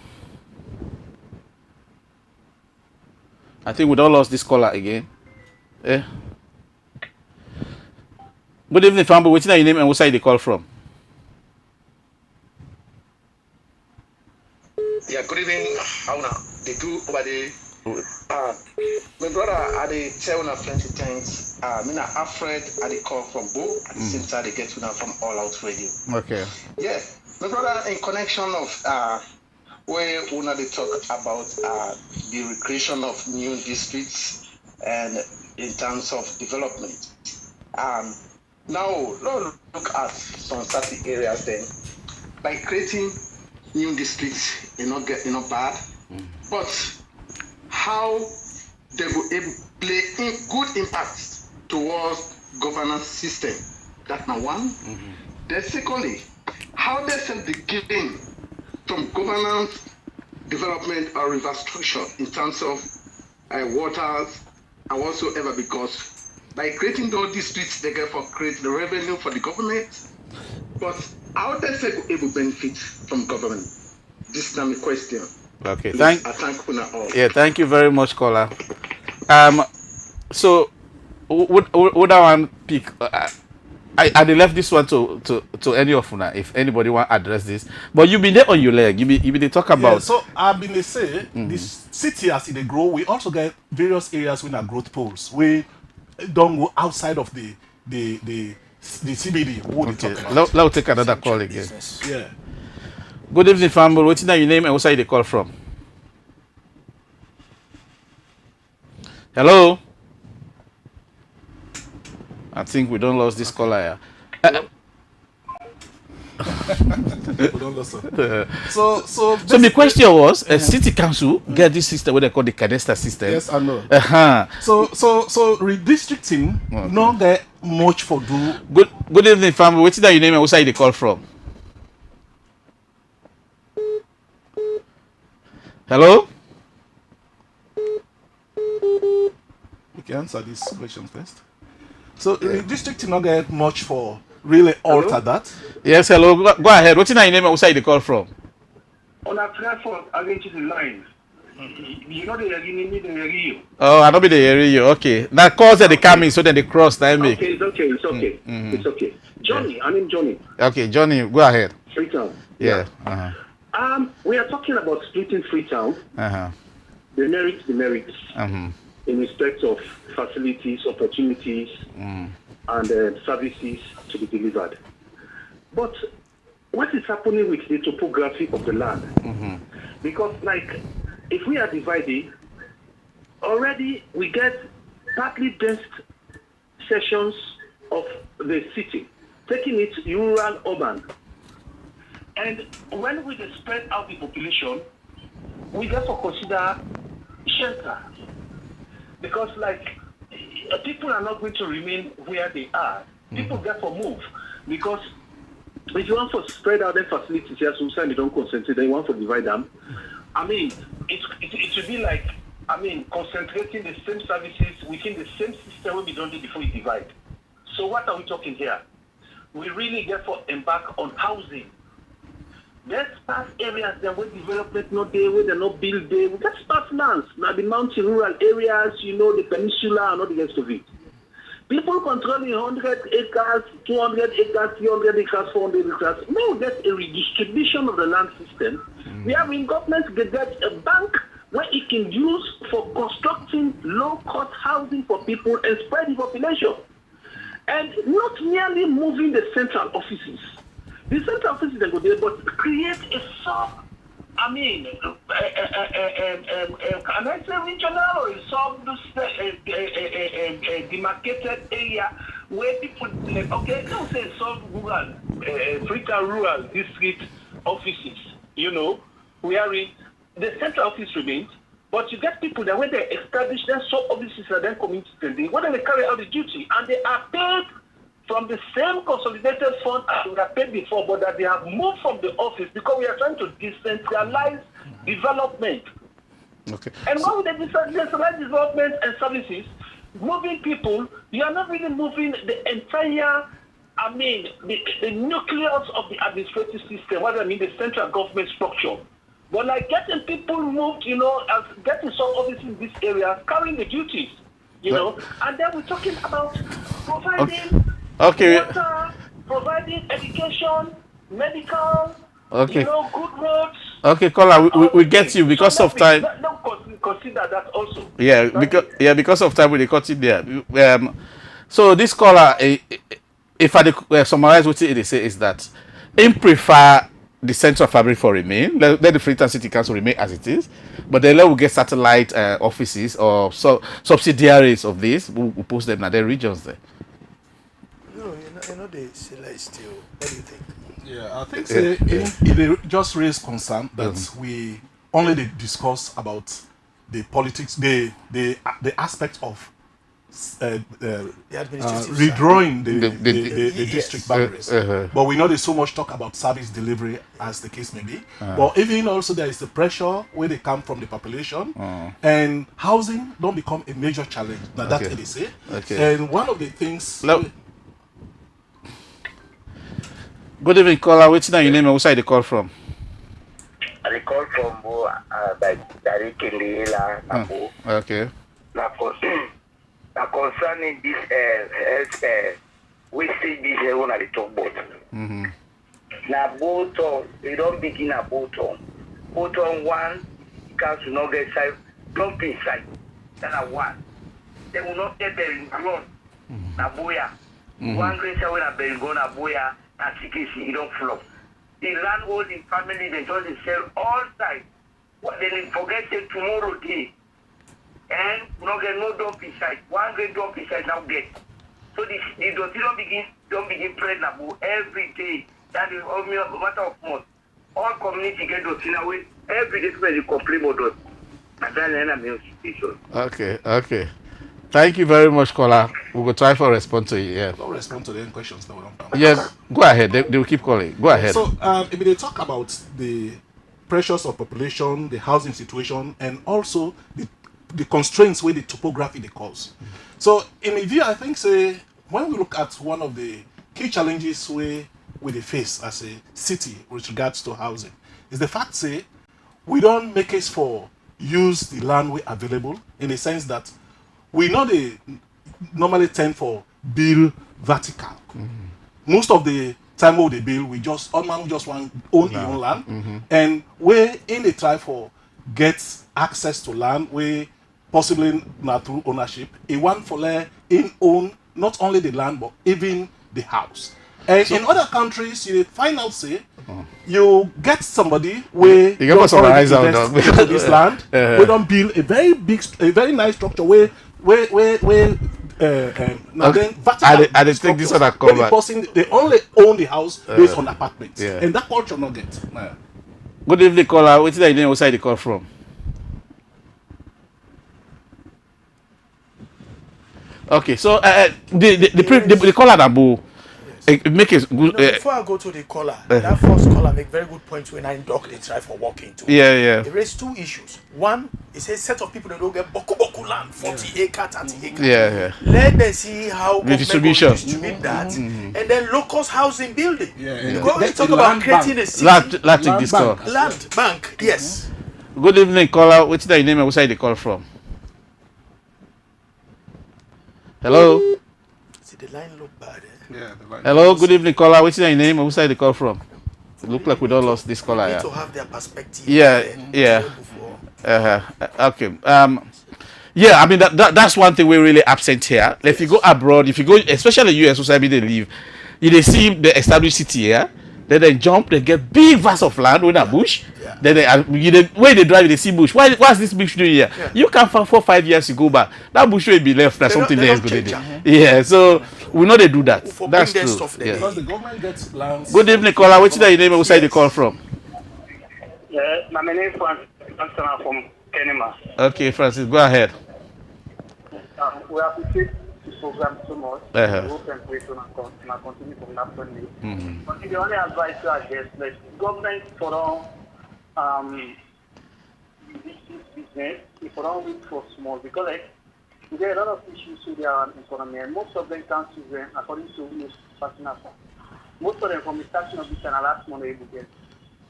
I think we don't lost this caller again. Eh? Good evening, Fambu. What's that your name and what side you call from? Yeah, good evening. How now? They do over there. My brother, I they tell now plenty things. Me not afraid. I they call from Bo. At the same time, they get to now from All Out Radio. Okay. Yeah, my brother, in connection of where we now they talk about the recreation of new districts and in terms of development. Now look at some certain areas then by creating new districts, not bad, but how they will play good impact towards governance system. That's number one. Then secondly, how they set the gain from governance development or infrastructure in terms of waters and whatsoever, because by creating those districts, they get for create the revenue for the government. But how they say able benefit from government? This is my question. Okay, thank thank you very much, caller. So would I want pick? I left this one to any of you if anybody want to address this. But you been there on your leg. You be talk about. Yeah, so I've been say this city as it grow. We also get various areas with our growth poles. We don't go outside of the CBD. Okay, let's take another call again. Yeah. Good evening, family. What's your name and what side they call from? Hello. I think we don't lose this caller. So my question was, city council get this system what they call the cadastre system. Yes, I know. So redistricting not get much for do. Good evening, family. What's your name and what side they call from? Hello? We can answer this question first. So the district not get much for really alter that. Yes, hello. Go ahead. What's your name and what side you call from? On a platform against the line. You know the area. Oh, I don't be the area. Okay. Now cause they coming so then they cross time make. Okay, it's okay. It's okay. Johnny, I mean Johnny. Okay, Johnny, go ahead. Freetown. Yeah. We are talking about splitting Freetown. The merits. In respect of facilities, opportunities, and services to be delivered. But what is happening with the topography of the land? Because, like, if we are divided, already we get partly dense sections of the city, taking it rural, urban. And when we spread out the population, we therefore consider shelter. Because people are not going to remain where they are. People therefore move. Because if you want to spread out the facilities here, so you don't concentrate, then you want to divide them. I mean, it should be like, concentrating the same services within the same system we don't do before you divide. So what are we talking here? We really therefore embark on housing. There's sparse areas that where development not there, where they're not built there. We got sparse lands. Now the mountain rural areas, the peninsula and all the rest of it. People controlling 100 acres, 200 acres, 300 acres, 400 acres. No, that's a redistribution of the land system. We have in government get a bank where it can use for constructing low-cost housing for people and spread the population. And not merely moving the central offices. The central offices are good, but create a sub, can I say regional or a sub demarcated area where people, don't say sub-rural, Freetown rural district offices, where the central office remains, but you get people that when they establish their sub-offices and then community spending, when they carry out the duty, and they are paid from the same consolidated fund as we have paid before, but that they have moved from the office because we are trying to decentralize development. Okay. And when we decentralize development and services, moving people, you are not really moving the entire, the nucleus of the administrative system, what I mean, the central government structure. But like getting people moved, getting some offices in this area, carrying the duties, and then we're talking about providing water, providing education, medical, good roads. Okay, caller, we get you because of time. Don't consider that also. Yeah, because of time we cut it there. So this caller, if I summarize what they say is that him prefer the central fabric for remain. Let the Freetown City Council remain as it is, but then let we get satellite offices or subsidiaries of this. We'll post them in their regions there. They select still. What do you think? Yeah, I think it just raised concern that we only discuss about the politics, the aspect of redrawing the district boundaries. But we know there's so much talk about service delivery as the case may be. But even also there is the pressure where they come from the population, and housing don't become a major challenge. Now that's what they say. And one of the things. Good evening, caller. What's your name and where you call from? I call from Okay. Now concerning this wastage this one at the top bottom. Now both they don't begin at bottom. Bottom one, council not get side, don't be side. That's one. They will not get there in ground. Now boya. One great when I been going to boya. And secrecy, you don't flop. The landholding family, they just sell all time. What they forget it tomorrow day. And not get no dump inside. One great dump inside now get. So the don't begin pregnant every day. That is only a matter of months. All community get those in a way. Every day when you complain about those. And then I'm situation. Okay. Thank you very much, caller. We will try to respond to you. Yeah. Don't respond to the questions that we don't have. Yes, go ahead. They will keep calling. Go ahead. So, if they talk about the pressures of population, the housing situation, and also the constraints with the topography they cause. So, in my view, I think when we look at one of the key challenges we face as a city with regards to housing, is the fact we don't make it for use the land we available in the sense that we know they normally tend for build vertical. Most of the time when they build, we just want own your own land, and we in the try for get access to land, we possibly not through ownership. A one for in own not only the land but even the house. And in other countries, you find out you get somebody where you get summarize out this land. We don't build a very nice structure where Now then, I didn't think this one when the person they only own the house based on apartments, and that culture not get. Good evening, caller. What's the name outside the call from? Okay, so the caller Nabu make it good. Before I go to the caller, that first caller make very good points when I dock they try for walking too. Yeah. They raise two issues. One is a set of people that don't get boku land, 40 acre, 30 acre. Yeah. Let them see how the distribution distribute that, and then locust housing building. Yeah. When we talk about creating a city, land bank, yes. Good evening, caller. What's the name and where side they call from? Hello. See the line look bad. Yeah, the line. Hello. Good evening, caller. What's your name and where side they call from? It look like we don't lost this caller. Need to have their perspective. Yeah. Okay. Yeah. I mean that's one thing we're really absent here. If you go abroad, if you go, especially US society, they live, they see the established city here. Then they jump, they get big vast of land with a bush. Yeah. Then where they drive, they see bush. What's this bush doing here? Yeah. You can find 4 or 5 years you go back. That bush will be left. That's something else going to do. Yeah, so we know they do that. That's true. Yeah. Because the government gets lands. Good evening, caller. What's your name and where you call from? Yeah, my name is Francis from Kenema. Okay, Francis, go ahead. We appreciate this program so much. We hope and pray to continue from that point. But the only advice I guess, like government for all this business, if for all weak for small, because like there are a lot of issues with their economy, and most of them can't see them according to most partners. Most of them from the starting of this and a last money able to get.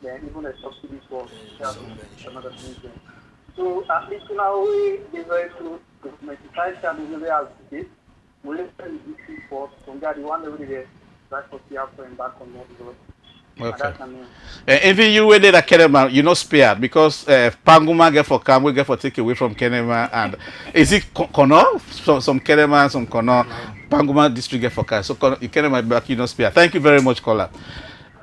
Then even the subsidies for another thing. So at least now we be very close to the price and the way as it is. We listen to the report from there. The one that we did that for the after and back on the road. Okay. Even you were there at Kenema, you know spared because Panguma get for Kam, we get for take away from Kenema, and is it Kono? Some Kenema, some Kono, Panguma district get for Kam. So Kenema back, you know spared. Thank you very much, caller.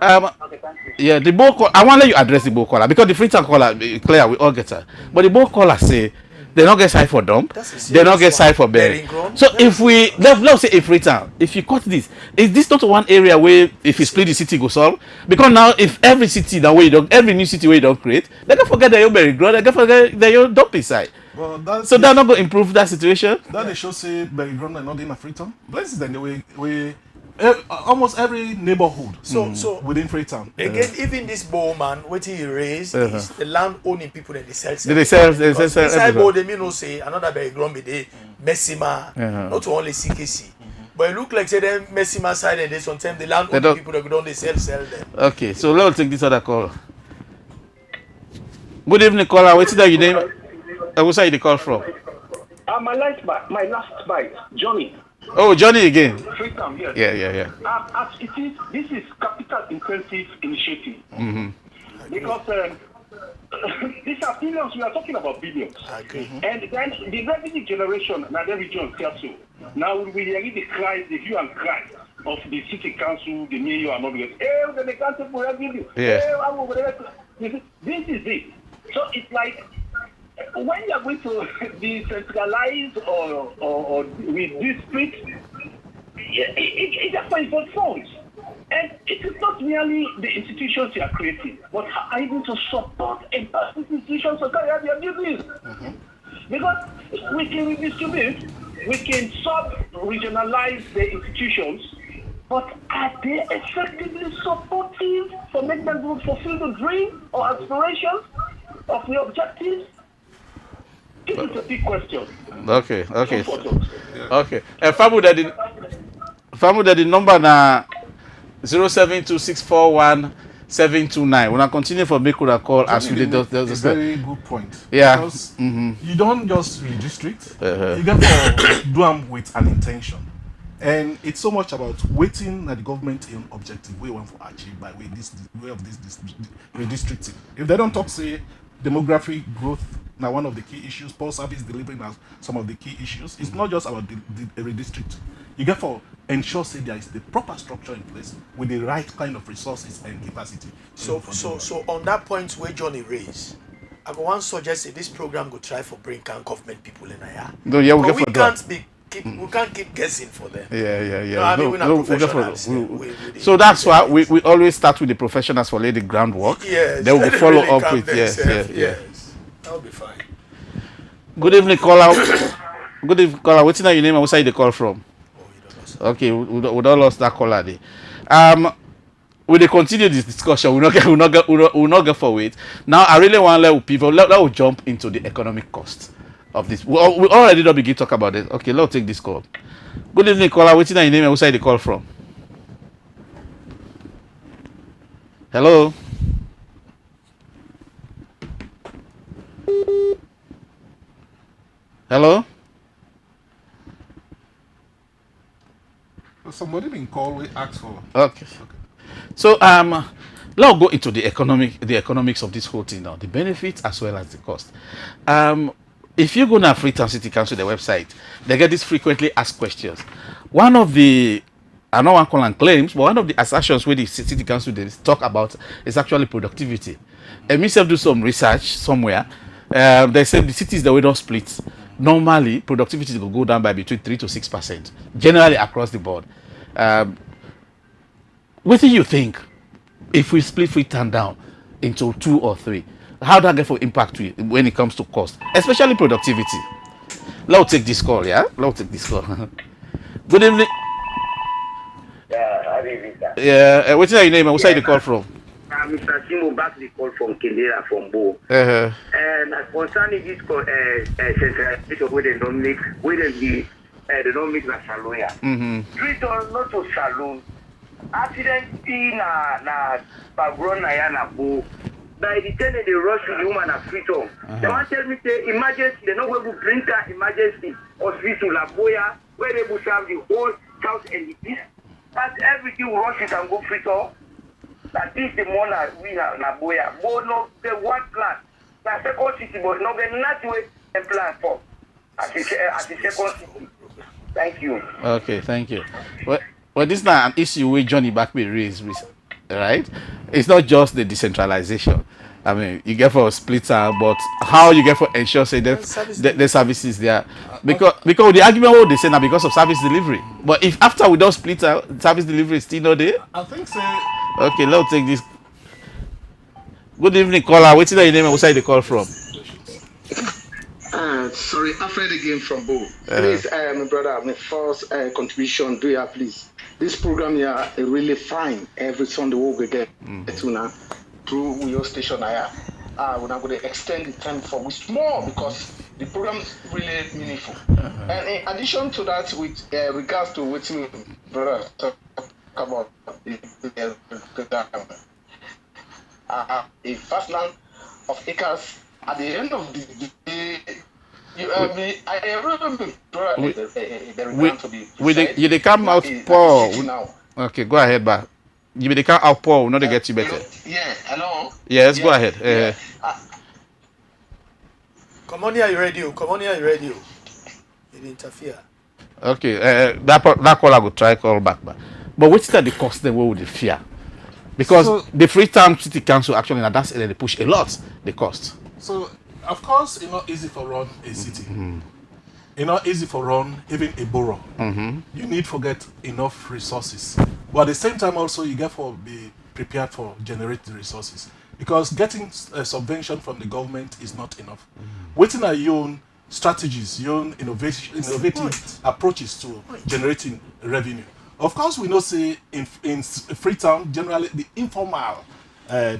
Okay, thank you. Yeah, the both I want to let you address the both caller because the Freetown caller clear we all get her, but the both caller say they don't get side for dump, they don't get side for burying. So if we let's say in Freetown, if you cut this, is this not one area where if you split the city go solve? Because now if every city that way you don't, every new city where you don't create, they can forget that you bury ground, they can forget that you dump inside. Well, so they're not going to improve that situation. That they should say bury ground and not in a Freetown. Places then the way. Almost every neighborhood so within Freetown. Again, even this bowman, what he raised is the land owning people that they sell. They sell. Inside bowl, they mean no say another very grumpy day, Messima, not only CKC. But it look like say them Messima side and they sometimes the land owning people that don't sell them. Okay, so let's take this other call. Good evening, caller. What's that your name? Where's the call from? My last bite, Johnny. Oh, Johnny again. Freetown, yes. Yeah. As it is, this is capital intensive initiative. Because these are billions, we are talking about billions. And then the revenue generation in the region also. Now we hear the cry, the hue and cry of the city council, the mayor and all the rest. Hey, the council for revenue. Yes. This is it. So it's like when you are going to decentralize or with districts, it's just for involved funds. And it is not merely the institutions you are creating, but how are you going to support these institutions to carry out their duties? Because we can redistribute, we can sub-regionalize the institutions, but are they effectively supportive for making them fulfill the dream or aspirations of the objectives? This is a big question. Okay. Famu that the number na 072641729. When I continue for make a call as we did a very good point. Yeah. Because you don't just redistrict, you get to do them with an intention. And it's so much about waiting at the government in objective we want to achieve by way of this redistricting. If they don't talk, say demographic growth, now one of the key issues, post service delivery now some of the key issues. It's not just about the redistricting. You get for ensure say there is the proper structure in place with the right kind of resources and capacity. So on that point where Johnny raised, I go one suggest this program go try for bring government people in here. No, yeah, we can't be we can't keep guessing for them. Yeah. I mean, we're not professionals. So that's why we always start with the professionals for laying the groundwork. Yes. Then we follow really up with yes. That'll be fine. Good evening, caller. Good evening, caller. What's your name and where you call from? Okay, we don't lost that caller there. We dey continue this discussion. We not get for it. Now I really want to let people let jump into the economic cost of this. We already don't begin talk about it. Okay, let's take this call. Good evening, caller. What's your name and where you call from? Hello. Hello. Somebody been called. We asked for. Okay. So let's go into the economics of this whole thing now, the benefits as well as the cost. If you go to Freetown City Council, the website, they get these frequently asked questions. One of the, I don't want to call them claims, but one of the assertions where the City Council they talk about is actually productivity. And me self do some research somewhere. They said the cities that we don't split. Normally, productivity will go down by between 3 to 6%, generally across the board. What do you think if we split Freetown down into 2 or 3? How that get for impact when it comes to cost, especially productivity? Let's take this call, yeah? Let's take this call. Good evening. Yeah, Arivita. Yeah, what's your name and where you call from? Mr. Simo back the call from Kendera from Bo. And concerning this centralization where they don't make the saloon. Freetown not to saloon. Accident na background na Bo. By the time they rush to the woman at Freetown. They want to tell me say emergency, they know where we bring that emergency hospital La Boya, where they will serve the whole south and the east. But everything rush it and go Freetown. That is the one that we have na Boya. But no, the one plan. Na second city, but no, the not way a plan for at the second city. Thank you. Okay, thank you. Well, this is not an issue where Johnny Backby raised, right? It's not just the decentralization. I mean, you get for a splitter, but how you get for ensure say the services there, because the argument what they say now because of service delivery. But if after we don't split service delivery is still not there. I think so. Okay, let's take this. Good evening, caller. What's your name and where you call from? Sorry, Alfred again from Bo. Please, my brother, my first contribution, do you please? This program here is really fine. Every Sunday we get through your station here. We're not going to extend the time for which more because the program is really meaningful. And in addition to that, with regards to what you brother talk about a vast land of acres at the end of the day. You they come out poor. Okay, go ahead, but you they come out poor. Not to get you better. Yeah, hello. Yes, go ahead. Come on here, radio. Come on here, radio. You interfere. Okay, that caller will try call back, but what's the cost? Then what would they fear? Because the Freetown City Council actually now that's they push a lot the cost. So. Of course, it's not easy for run a city. It's not easy for run even a borough. You need to get enough resources. But at the same time also, you get to be prepared for generate the resources. Because getting a subvention from the government is not enough. Waiting are your own strategies, your own innovative approaches to generating revenue. Of course, we know say in Freetown, generally the informal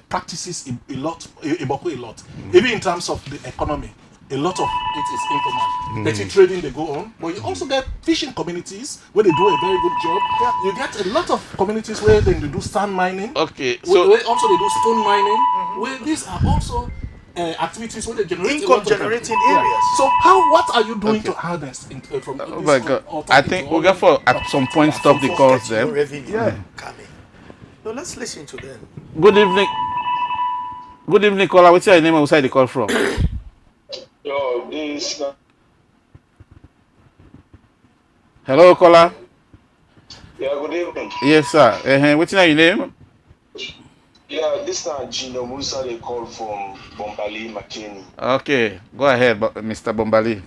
practices a lot. Even in terms of the economy, a lot of it is informal. Petty trading they go on, but you also get fishing communities where they do a very good job. You get a lot of communities where they do sand mining. Okay, so where also they do stone mining. Where these are also activities where they generate income generating areas. So what are you doing to harness from? Oh my God! I think we'll get for at some point stop the calls then. Coming. No, let's listen to them. Good evening. Good evening, caller. What's your name and where you call from? Yo, this. Hello, caller. Yeah, good evening. Yes, sir. What's your name? Yeah, this is Gino Musa. They call from Bombali, Makeni. Okay, go ahead, Mr. Bombali.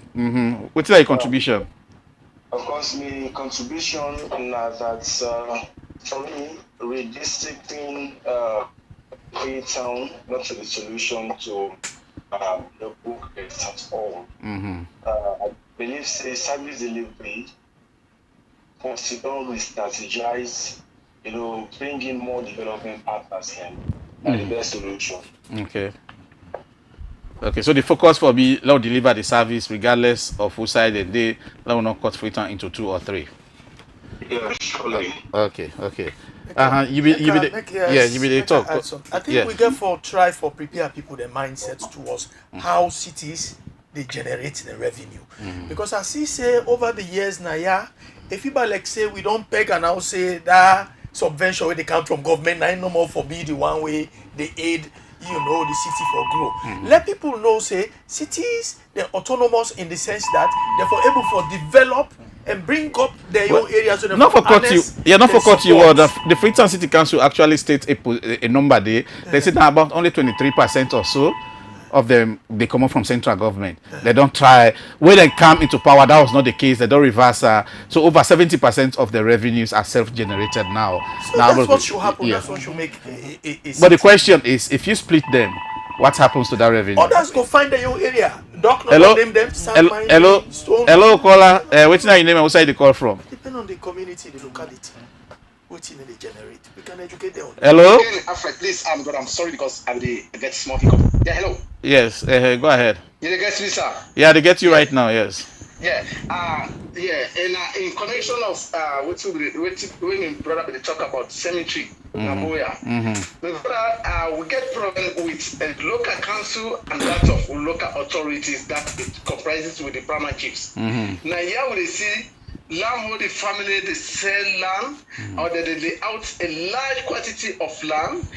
What's your contribution? Of course, my contribution na that for me, redistricting Freetown not the solution to the book at all. I believe say service delivery consider we strategize, bring in more development partners here. The best solution. Okay, so the focus for me, let deliver the service regardless of whose side they did. Let will not cut Freetown into 2 or 3. Yeah, surely. Okay. You be the talk. I think we get for try for prepare people the mindset towards how cities they generate the revenue. Because as he say over the years now, if people like say we don't peg and now say that subvention where they come from government, now no more for be the one way they aid the city for grow. Let people know say cities they're autonomous in the sense that they're for able for develop and bring up their own areas. Not for cut you. Yeah, not for cut you. The Freetown City Council actually states a number there. They say that about only 23% or so of them they come up from central government. They don't try when they come into power. That was not the case. They don't reverse. So over 70% of the revenues are self-generated now. So now that's what should happen. Yeah. That's what should make. But the question is, if you split them, what happens to that revenue? Others go find their own area. Hello, hello, caller. What's your name? Outside the call from? Depend on the community, the locality. What they generate, we can educate them. Hello. Alfred, please. I'm sorry because I get small hiccup. Yeah, hello. Yes. Go ahead. Yeah, they get me, sir. Yeah, they get you right now. Yes. Yeah, and in connection of when brother they talk about cemetery, Nagoya, we get problem with local council and that of local authorities that it comprises with the primary chiefs. Now here we see landholder family they sell land or they lay out a large quantity of land,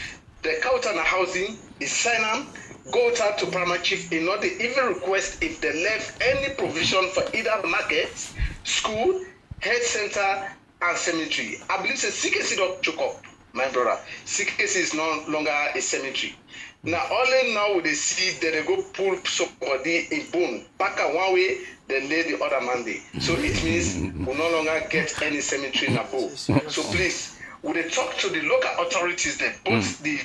they count on a housing, is sign on. Go out to primary chief in order even request if they left any provision for either market, school, health center, and cemetery. I believe the CKC don't choke up, my brother. CKC is no longer a cemetery. Now only now they see that they go pull somebody in bone, back at one way, then lay the other Monday. So it means we no longer get any cemetery in a bowl. So please. Would they talk to the local authorities there, both the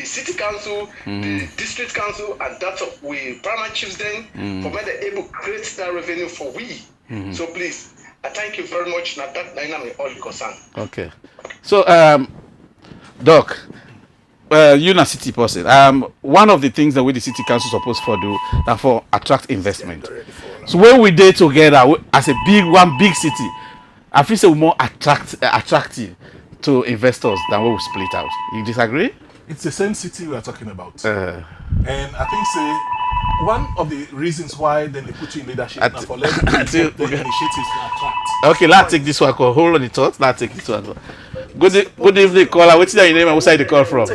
city council, the district council, and that of we primary chiefs then, for when they're able to create that revenue for we. So please, I thank you very much. Now that dynamic all concern. Okay. So Doc, you're a city person. One of the things that we the city council supposed to do that for attract investment. So when we did together as a big city, I feel so more attractive to investors than what we split out. You disagree? It's the same city we are talking about. And I think one of the reasons why then they put you in leadership now for letting initiatives to attract. Okay, let's take this one. Hold on the thought. Let's take this one. Good evening, caller. What's your name and where side you call from?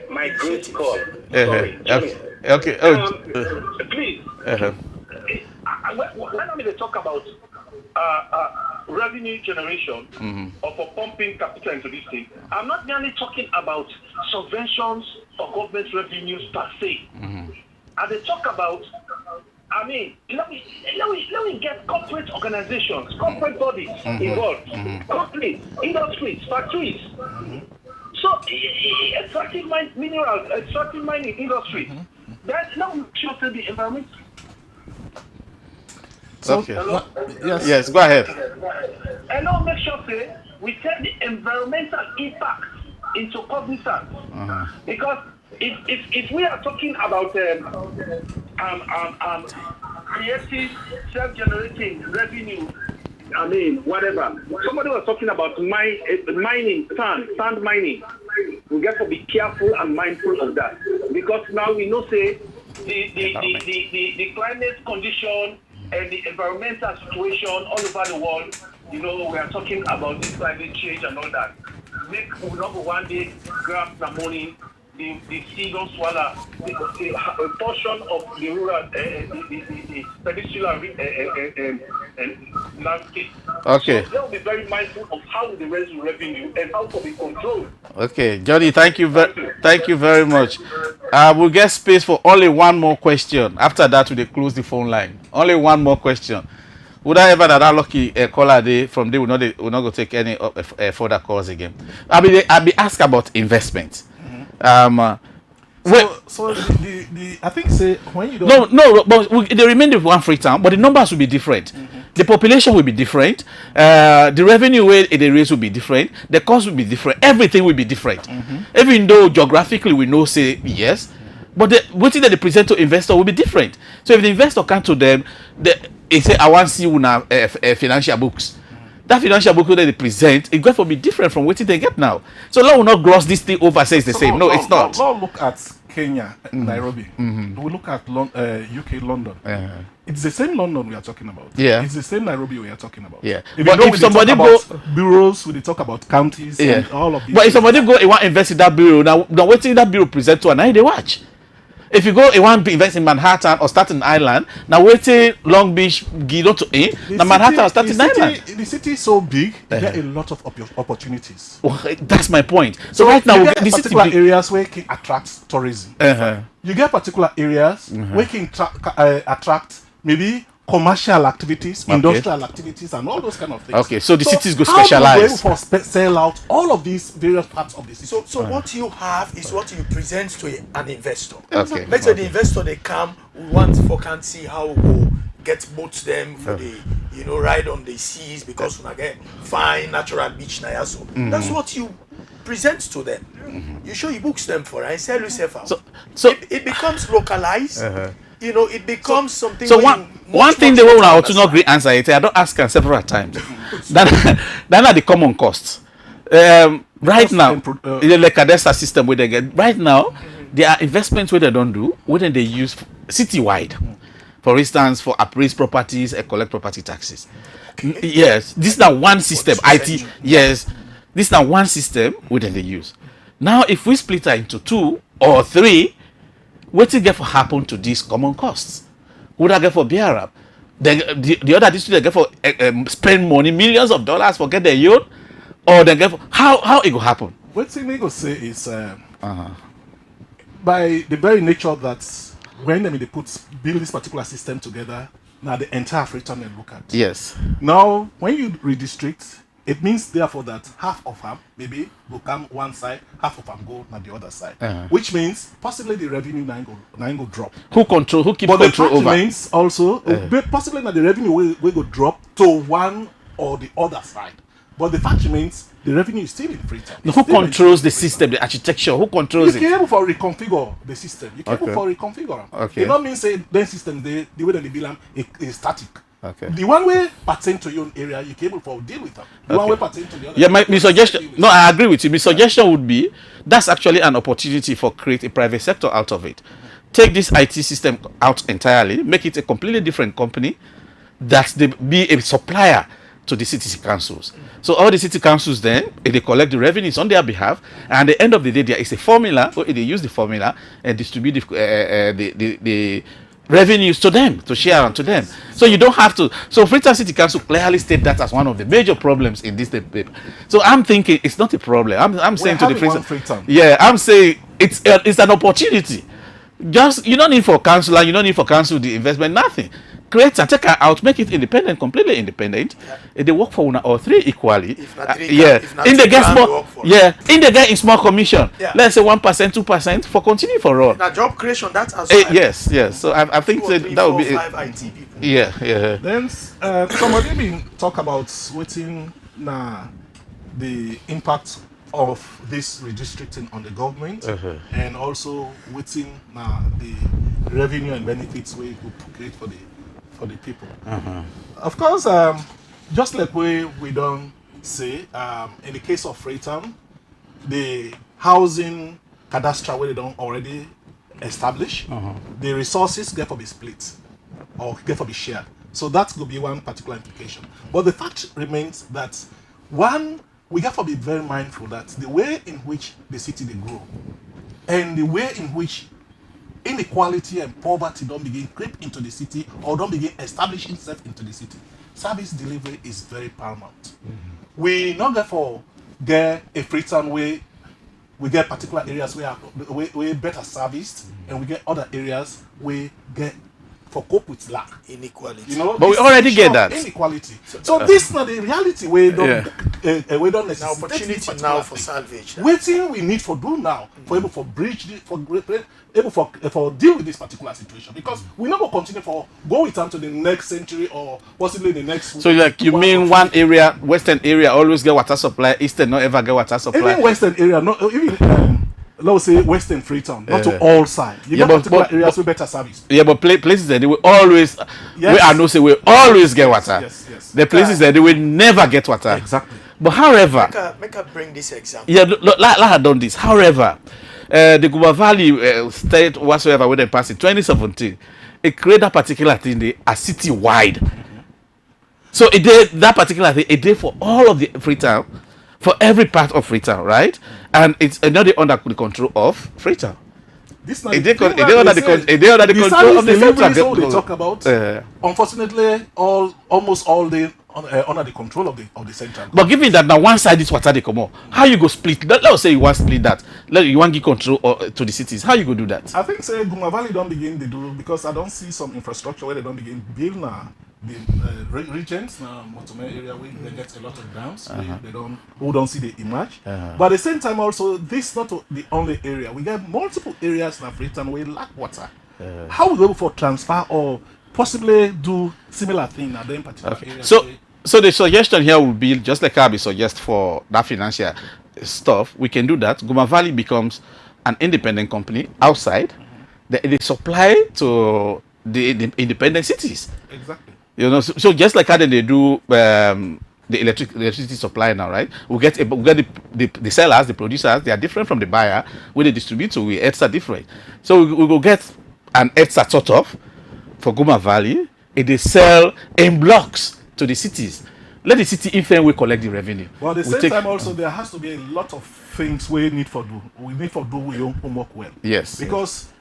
My great call. Okay. Please. When I'm talk about revenue generation or for pumping capital into this thing, I'm not merely talking about subventions or government revenues per se. And they talk about, let me get corporate organizations, corporate bodies involved, companies, industries, factories. So extractive minerals, extractive mining industry. That's not just the environment. Okay. Yes, go ahead. And now make sure we take the environmental impact into cognizance. Because if we are talking about creating self-generating revenue, whatever. Somebody was talking about mining, sand mining. We got to be careful and mindful of that. Because now we know the climate condition and the environmental situation all over the world, we are talking about this climate change and all that. Make number one day grab the money, the sea don't swallow a portion of the rural, the peninsular landscape. Okay. So they'll be very mindful of how they raise revenue and how to be controlled. Okay, Johnny, thank you very much. We'll get space for only one more question. After that, we'll close the phone line. Only one more question. Would I ever that lucky caller day from there will not go take any further calls again. I be asked about investment. So the I think say when you don't but they remain the one Freetown, but the numbers will be different. The population will be different. The revenue where they raise will be different. The cost will be different. Everything will be different. Even though geographically we know say yes, but what that they present to investor will be different. So if the investor come to them, they say I want to see una financial books. That financial book that they present, it's going to be different from what they get now. So law will not gloss this thing over, say it's the same. No, it's not. Now look at Kenya, Nairobi. We look at UK, London. It's the same London we are talking about. Yeah. It's the same Nairobi we are talking about. Yeah. But if somebody go bureaus, we talk about counties and all of these. But if somebody go and want to invest in that bureau, now waiting that bureau present to an eye, they watch. If you go and want to invest in Manhattan or Staten Island, now waiting Long Beach, Guido to now Manhattan or Staten Island. The city is so big, there are a lot of opportunities. Well, that's my point. So right now, the particular areas where it can attract tourism. You get particular areas where it can attract maybe commercial activities, industrial activities, and all those kind of things. Okay, so the cities go specialize. How do you sell out all of these various parts of the city? So what you have is what you present to an investor. Okay. Let's say the investor they come, we want for can see how we go get boats them for the ride on the seas because we get fine natural beach now. So that's what you present to them. You show you books them for and sell yourself out. So it becomes localized. It becomes something. So one thing they want to not great answer it. I don't ask her several times. Then are the common costs. Right now, the cadastre system where they get right now, there are investments where they don't do, where they use citywide. For instance, for appraised properties and collect property taxes. Yes, this is not one system. IT. Yes, this is not one system where they use. Now, if we split it into 2 or 3. What is get for happen to these common costs? Would I get for beer up? The other district they get for spend money, millions of dollars for get their yield, or they get for, how it will happen? What thing they go say is by the very nature that when they build this particular system together, now the entire Freetown they look at. Yes. Now when you redistrict, it means therefore that half of them maybe will come one side, half of them go on the other side. Which means possibly the revenue nine go drop. Who keep control over? But the fact remains also possibly that the revenue will go drop to one or the other side. But the fact remains the revenue is still in Freetown. Who controls the system, the architecture? Who controls it? You can able for reconfigure the system. You can able for reconfigure. Okay. It don't mean say the system the way that they build them is static. Okay. The one way pertain to your own area, you can able for deal with them. The one way pertain to the other. Yeah, my suggestion. No, I agree with you. My suggestion would be that's actually an opportunity for create a private sector out of it. Take this IT system out entirely, make it a completely different company that they be a supplier to the city councils. So all the city councils then, they collect the revenues on their behalf, and at the end of the day, there is a formula, or they use the formula and distribute the revenues to them, to share on to them. So you don't have to. So Freetown City Council clearly state that as one of the major problems in this paper. So I'm thinking it's not a problem. I'm saying to the Freetown. Yeah, I'm saying it's an opportunity. Just you don't need for council, you don't need for council the investment, nothing. Create and take her out, make it independent, completely independent. They work for one or 3 equally. If not 3 in the get small, in the get in small commission. Yeah. Let's say 1%, 2% for continue for all. Now job creation, that's as well. Yes. So I think that would be 5 IT people. Yeah. Then somebody been talk about waiting the impact of this redistricting on the government and also waiting the revenue and benefits we could create for the people. Of course, just like we don't say in the case of Freetown, the housing cadastre where they don't already establish, the resources get to be split or get to be shared. So that could be one particular implication. But the fact remains that we have to be very mindful that the way in which the city they grow and the way in which inequality and poverty don't begin creep into the city or don't begin establishing itself into the city, service delivery is very paramount. We not therefore get a Freetown where we get particular areas where better serviced and we get other areas where get for cope with lack. Inequality. You know, but we already get that. Inequality. So this is not the reality. We don't necessarily now opportunity now for salvage. Waiting we need for do now for able for bridge the, for deal with this particular situation, because we never continue for go with them to the next century or possibly the next. So like you mean one area, western area always get water supply, eastern not ever get water supply. Even western area, not even let's say Western Freetown, not to all sides. You get particular areas with better service. Yeah, but places that they will always, we are no say we always get water. Yes. The places that they will never get water. Exactly. But however, make her bring this example. Yeah, like I had done this. However, the Guba Valley state whatsoever when they passed in 2017, it created that particular thing a city wide. So it did that particular thing. It did for all of the Freetown, for every part of Freetown, right? And it's another under the control of Freetown. This under the control of the central. They talk about. Unfortunately, almost all they under the control of the central. But given that now one side is water they come out, how you go split? Let's say you want to split that. You want to give control to the cities. How you go do that? I think say Guma Valley don't begin to do, because I don't see some infrastructure where they don't begin build now. The regions now, Motome area, where they get a lot of dams, who don't see the image. But at the same time, also, this is not the only area. We get multiple areas in Freetown where we lack water. How we go for transfer or possibly do similar thing at them particular area? So the suggestion here would be just like Abi suggest for that financial stuff. We can do that. Guma Valley becomes an independent company outside. They supply to the independent cities. Exactly. You know, so just like how they do the electricity supply now, right? We get the sellers, the producers. They are different from the buyer. When they distribute, so we ETSA different. So we will get an ETSA sort of for Guma Valley. And they sell in blocks to the cities. Let the city if we collect the revenue. But at the same time, also there has to be a lot of things we need for do. We need for do we homework well. Yes. Because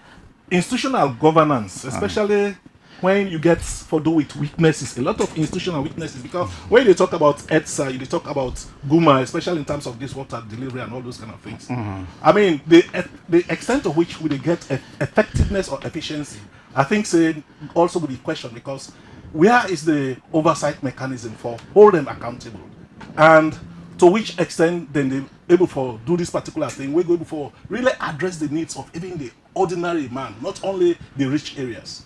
institutional governance, especially when you get for do with weaknesses, a lot of institutional weaknesses, because when they talk about ETSA, they talk about Guma, especially in terms of this water delivery and all those kind of things. I mean, the extent to which we get effectiveness or efficiency, I think say also will be questioned, because where is the oversight mechanism for hold them accountable, and to which extent then they able for do this particular thing, we're able for really address the needs of even the ordinary man, not only the rich areas.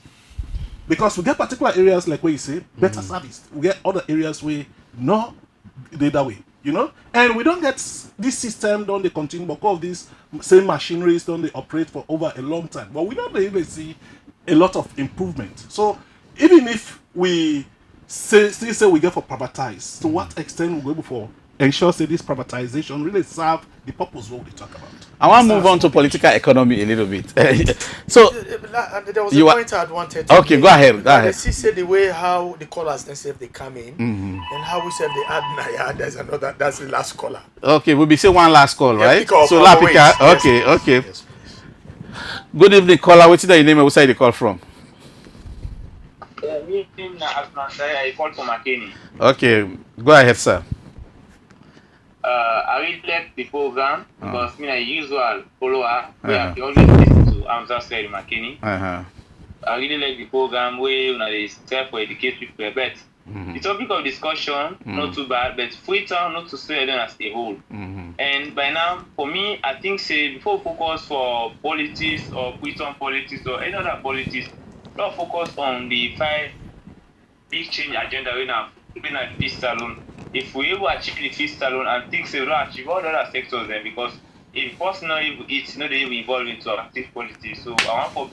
Because we get particular areas like where you say better service. We get other areas where not the other way, you know? And we don't get this system, don't they continue because of these same machineries, don't they operate for over a long time. But we don't really see a lot of improvement. So even if we still say we get for privatize, to what extent we go for ensure say this privatization really serve the purpose what we talk about? I want to move on to political economy a little bit. So there was a point I wanted to okay, go ahead. They see the way how the callers themselves they come in and how we say they add Naya. That's the last caller. Okay, we'll be saying one last call, right? So okay. Yes, good evening, caller. What's your name and where you call from? I call from Makeni. Okay, go ahead, sir. I really like the program because me a usual follower where I always listen to Amza Sir Makeni. I really like the program where they strive for educate people a bit. The topic of discussion not too bad, but Freetown not to say them as a whole. And by now, for me, I think say before we focus for politics or Freetown politics or any other politics, not focus on the 5 big change agenda right now. Been at this salon. If we able to achieve the fifth salon and things will achieve all the other sectors then, because if personally it's not even involved into active politics. So I want for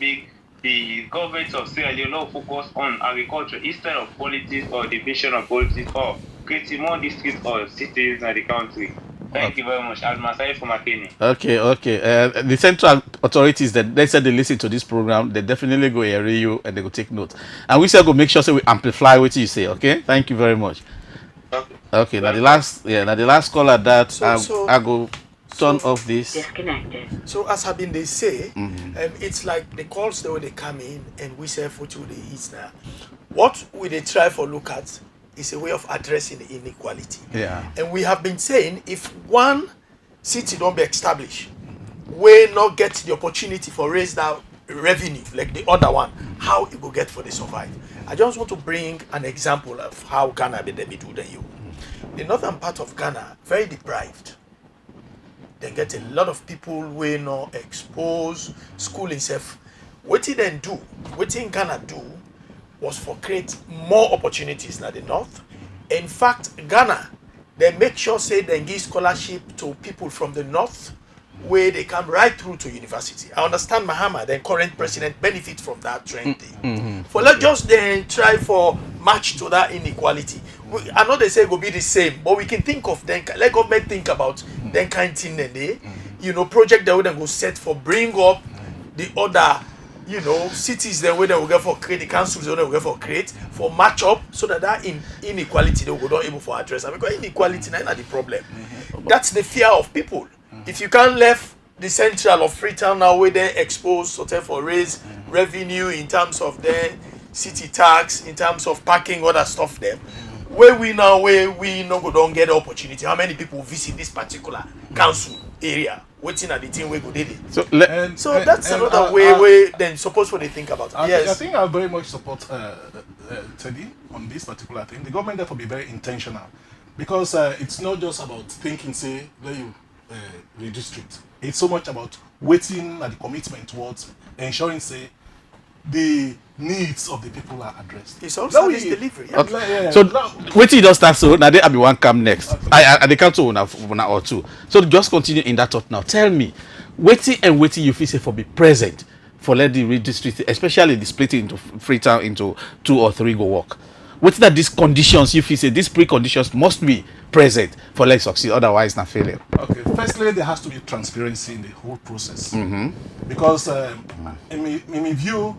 the government of Sierra Leone not focus on agriculture instead of politics or division of politics or creating more districts or cities in the country. Thank you very much. Al-Masai from Makeni. Okay. The central authorities that they said they listen to this program, they definitely go hear you and they go take note. And we shall go make sure so we amplify what you say. Okay. Thank you very much. Okay. Now the last caller that I go turn off this. Disconnected. So as having they say, it's like the calls the way they come in and we say what they eat now. What we they try for look at is a way of addressing inequality. Yeah. And we have been saying if one city don't be established, we not get the opportunity for raise that revenue like the other one, how it will get for the survive. I just want to bring an example of how Ghana be do the you. The northern part of Ghana, very deprived. They get a lot of people who not exposed, school itself. What did then do? What in Ghana do was for create more opportunities than the north. In fact, Ghana, they make sure say they give scholarship to people from the north where they come right through to university. I understand Mahama, the current president, benefit from that trend. For let's just then try for match to that inequality. I know they say it will be the same, but we can think of them. Let government think about them kind of thing and they, project that we then go set for bring up the other, cities then where they will get for create, the councils they will get for create, for match up so that inequality they will not able for address. And because inequality is not the problem. That's the fear of people. If you can't left the central of Freetown now where they expose so therefore raise revenue in terms of the city tax, in terms of parking, other stuff there. Where we no go don't get the opportunity. How many people visit this particular council area? Waiting at the thing we go did it. So that's another way then suppose what they think about it. I think I very much support Teddy on this particular thing. The government therefore be very intentional because it's not just about thinking say where you redistrict. It's so much about waiting at the commitment towards ensuring say the needs of the people are addressed. It's also service delivery. Okay. So waiting just start so now they be one come next. I the council one or two. So just continue in that thought now. Tell me, waiting you feel say for be present for let the redistrict, especially the splitting into Freetown into 2 or 3 go work. What that these conditions you feel say these preconditions must be present for let's succeed, otherwise not failure. Okay, firstly there has to be transparency in the whole process because in my view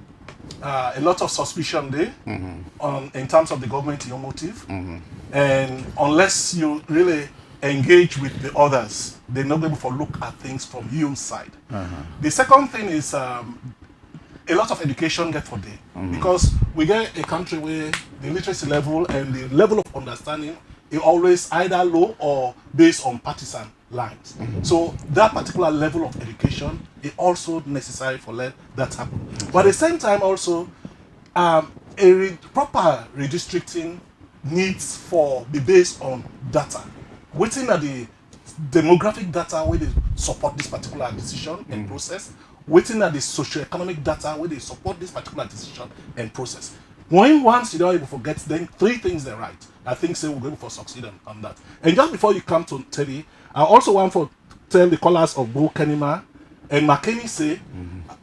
a lot of suspicion there in terms of the government your motive and unless you really engage with the others they're not able to look at things from your side. The second thing is a lot of education get for day because we get a country where the literacy level and the level of understanding is always either low or based on partisan lines. So that particular level of education is also necessary for let that happen. But at the same time also proper redistricting needs for be based on data. Waiting at the demographic data where they support this particular decision and process. Waiting at the socio-economic data where they support this particular decision and process. Once you don't able to forget then 3 things they're right. I think say we're going to succeed on that. And just before you come to Teddy, I also want to tell the callers of Bo Kenima and McKinney say,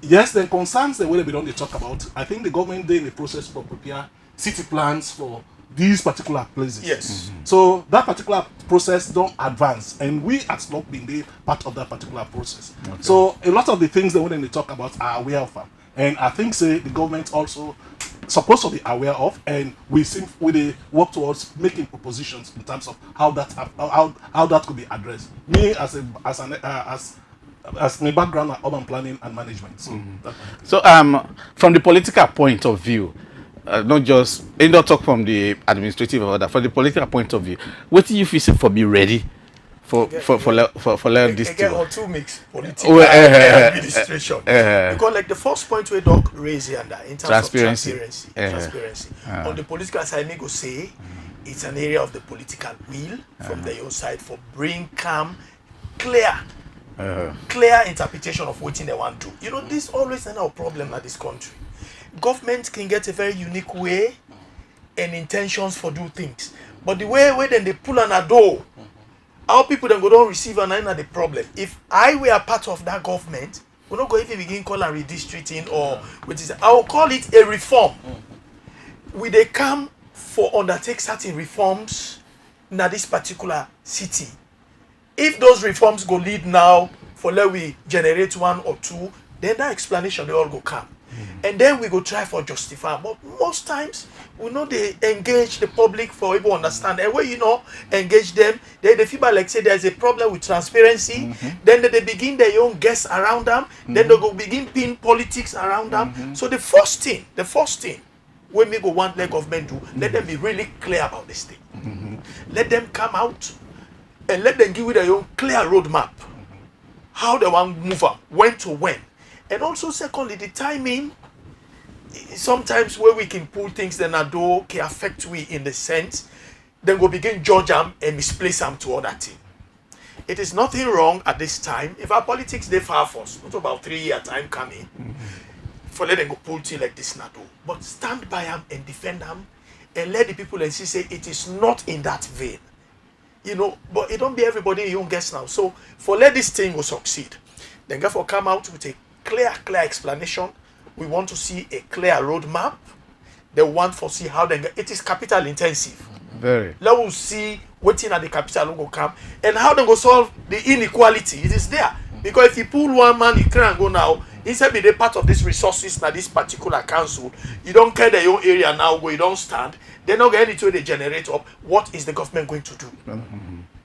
yes, the concerns the way they don't talk about. I think the government they in the process for prepare city plans for these particular places. Yes. So that particular process don't advance, and we at SLOC being the part of that particular process. Okay. So a lot of the things that when they talk about are aware of them, and I think say the government also supposed to be aware of, and we work towards making propositions in terms of how that could be addressed. Me as my background at urban planning and management. So from the political point of view. Not just not talk from the administrative order, from the political point of view, what do you feel for be ready for this again or 2 mix political administration because like the first point we doc raise here in terms of transparency. On the political side, me go say it's an area of the political will from the your side for bring calm, clear interpretation of what they want to do. This always a problem at this country. Government can get a very unique way and intentions for do things, but the way then they pull on a door, our people then go don't receive and the problem. If I were part of that government, we're not going to begin calling redistricting or which is I will call it a reform. Will they come for undertake certain reforms in this particular city? If those reforms go lead now for let we generate 1 or 2, then that explanation they all go come. And then we go try for justify. But most times, we know they engage the public for people to understand. And when engage them, they feel like say there's a problem with transparency. Then they begin their own guess around them. Then they go begin pin politics around them. So the first thing, when we go want let government do, let them be really clear about this thing. Let them come out and let them give you their own clear roadmap. How they want to move up, when to when. And also, secondly, the timing, sometimes where we can pull things then do okay affect we in the sense, then go begin judge them and misplace them to other thing. It is nothing wrong at this time. If our politics they far for us, not about 3 year time coming, for let them go pull thing like this now do. But stand by them and defend them and let the people and see say it is not in that vein. You know, but it don't be everybody you guess now. So for let this thing go succeed, then therefore come out with a clear explanation. We want to see a clear roadmap. They want to see how they it is capital intensive. Very. Let us see what in at the capital will come and how they go solve the inequality. It is there. Because if you pull one man, you can't go now. Instead be the part of these resources now this particular council, you don't care the your area now go, you don't stand. They're not getting into the generator up. What is the government going to do?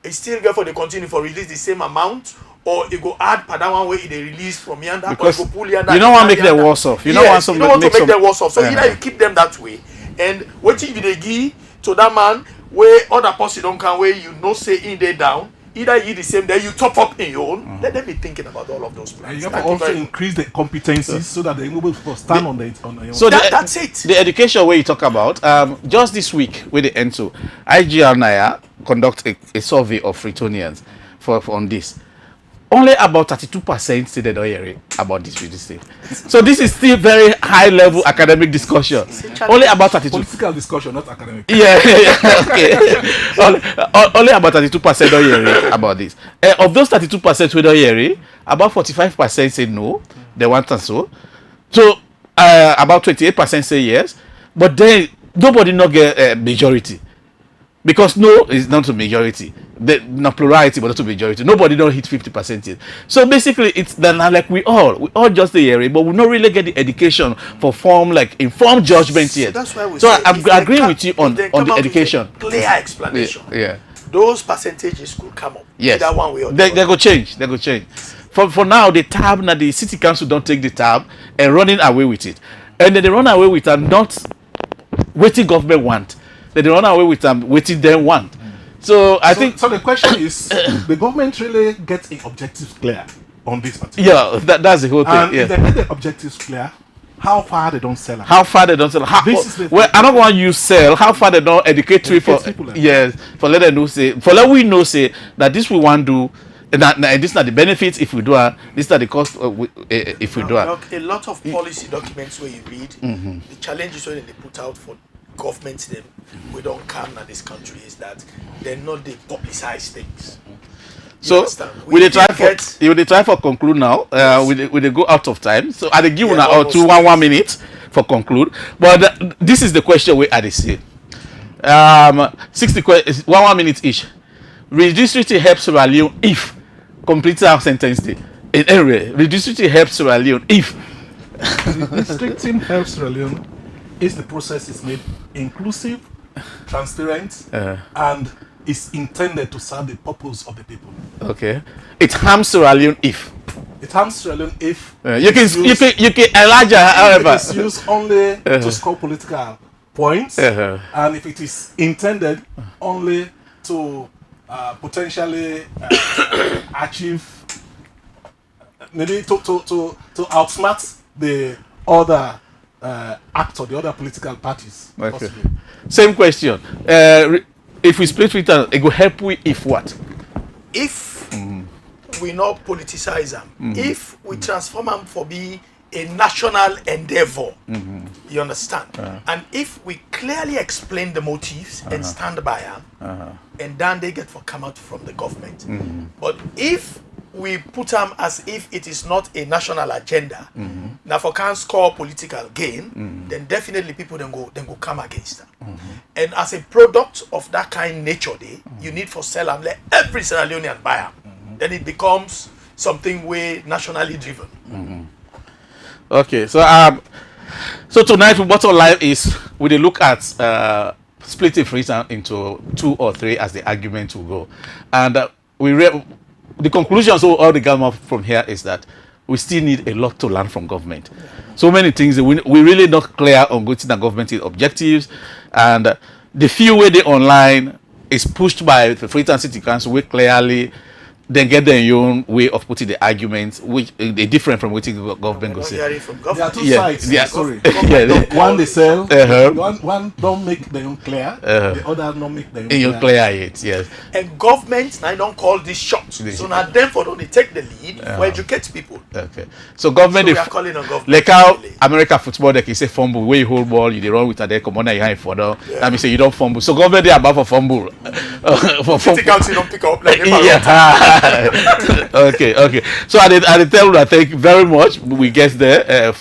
It's still good for they continue for release the same amount, or it go add per that one way they release from yonder, because or go pull yonder. You don't want to make them worse off. You don't want to make them worse off. So either you keep them that way, and what you they give to that man where other person don't come where you know say in there down. Either you the same, then you top up in your own. Let them be thinking about all of those plans. And you have to also increase the competencies so that they're able to stand on their own. So that's it. The education where you talk about, just this week with the ENTO, IGR Naya conduct a survey of Freetonians on this. Only about 32% say they don't hear about this thing. So this is still very high level academic discussion. Only about 32. Political discussion, not academic. Yeah. Okay. Only about 32% don't hear about this. Of those 32% we don't hear, about 45% say no, they want and so. So about 28% say yes, but then nobody not get a majority. Because no is not a majority, not plurality, but not a majority. Nobody don't hit 50% yet. So basically, it's then like we all just the area, but we not really get the education for informed judgment yet. So that's why we so say I'm agreeing with you on the education. Clear explanation. Yeah. Those percentages could come up. Yes. Either one way or they go change. They go change. For now, the tab now the city council don't take the tab and running away with it, and then they run away with it not waiting government want. They run away with them, waiting they want. So I think. So the question is, the government really gets the objectives clear on this particular. Yeah, that's the whole thing. And yeah. if they get the objectives clear, how far they don't sell. How far they don't sell. I don't want you sell. How far they don't educate for people, yes, for let them know say, for let we know say that this we want to do. And this are the benefits if we do it. This are the cost if we do it. A lot of policy documents where you read, the challenges when they put out for governments them we don't come in this country is that they're not the publicized things. So we try for conclude now. We go out of time. So I give now or 1 minute for conclude. But this is the question we had say. 1 minute each. Redistricting helps Sierra Leone if complete our sentence day. In anyway, redistricting helps Sierra Leone if redistricting helps Sierra Leone is the process is made inclusive, transparent, and is intended to serve the purpose of the people. Okay. It harms Sierra Leone if. It harms Sierra Leone if you can enlarge however. It is used only to score political points, and if it is intended only to potentially achieve maybe to outsmart the other actor, the other political parties. Okay. Same question. If we split it, it will help we if what? If we not politicize them, if we transform them for be a national endeavor, you understand? And if we clearly explain the motives and stand by them, and then they get for come out from the government. But if we put them as if it is not a national agenda, now for can score political gain, then definitely people then go come against them. And as a product of that kind nature, you need for sell and let every Sierra Leonean buy them. Then it becomes something way nationally driven. Okay, so tonight bottom line is we look at splitting Freetown into 2 or 3 as the argument will go, and the conclusions of all the government from here is that we still need a lot to learn from government. So many things we really not clear on good the government objectives, and the few way they online is pushed by the Freetown City Council. We clearly then get their own way of putting the arguments, which they different from what the government goes say. Hearing from There are government. two Yeah, sides. yeah. Sorry. Yeah. One they sell. Uh-huh. One don't make them clear. The other don't make them You clear. clear it, yes. And government, I don't call this shots. So now them for don't take the lead for educate people. Okay. So government, So we are calling on government. like how America football, they can say fumble, where you hold ball, you run with a deck, come on, you hang for now. That means say you don't fumble. So government, they are above for fumble. For Take out, you don't pick up like yeah. Okay. So I tell you that thank you very much. We get there,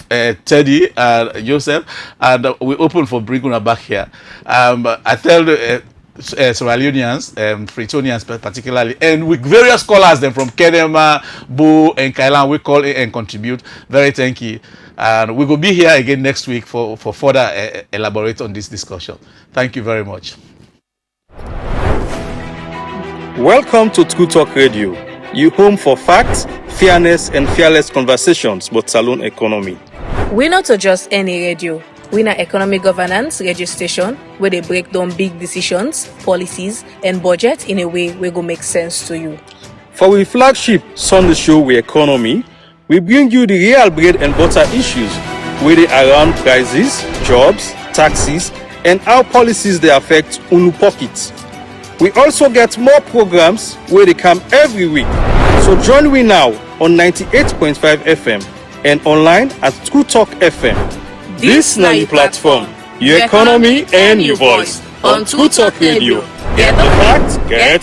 Teddy and Joseph, and we open for bringing her back here. I tell the Sierra Leoneans, Freetonians particularly, and with various scholars then from Kenema, Bo, and Kailan, we call it and contribute. Very thank you. And we will be here again next week for further elaborate on this discussion. Thank you very much. Welcome to True Talk Radio, your home for facts, fairness, and fearless conversations about saloon economy. We're not just any radio. We're an economy governance radio station where they break down big decisions, policies, and budget in a way where go make sense to you. For our flagship Sunday show, We Economy, we bring you the real bread and butter issues where they around prices, jobs, taxes, and how policies they affect unu pockets. We also get more programs where they come every week. So join me now on 98.5 FM and online at True Talk FM. This now your platform, your economy and your voice on True Talk Radio. Get the facts, get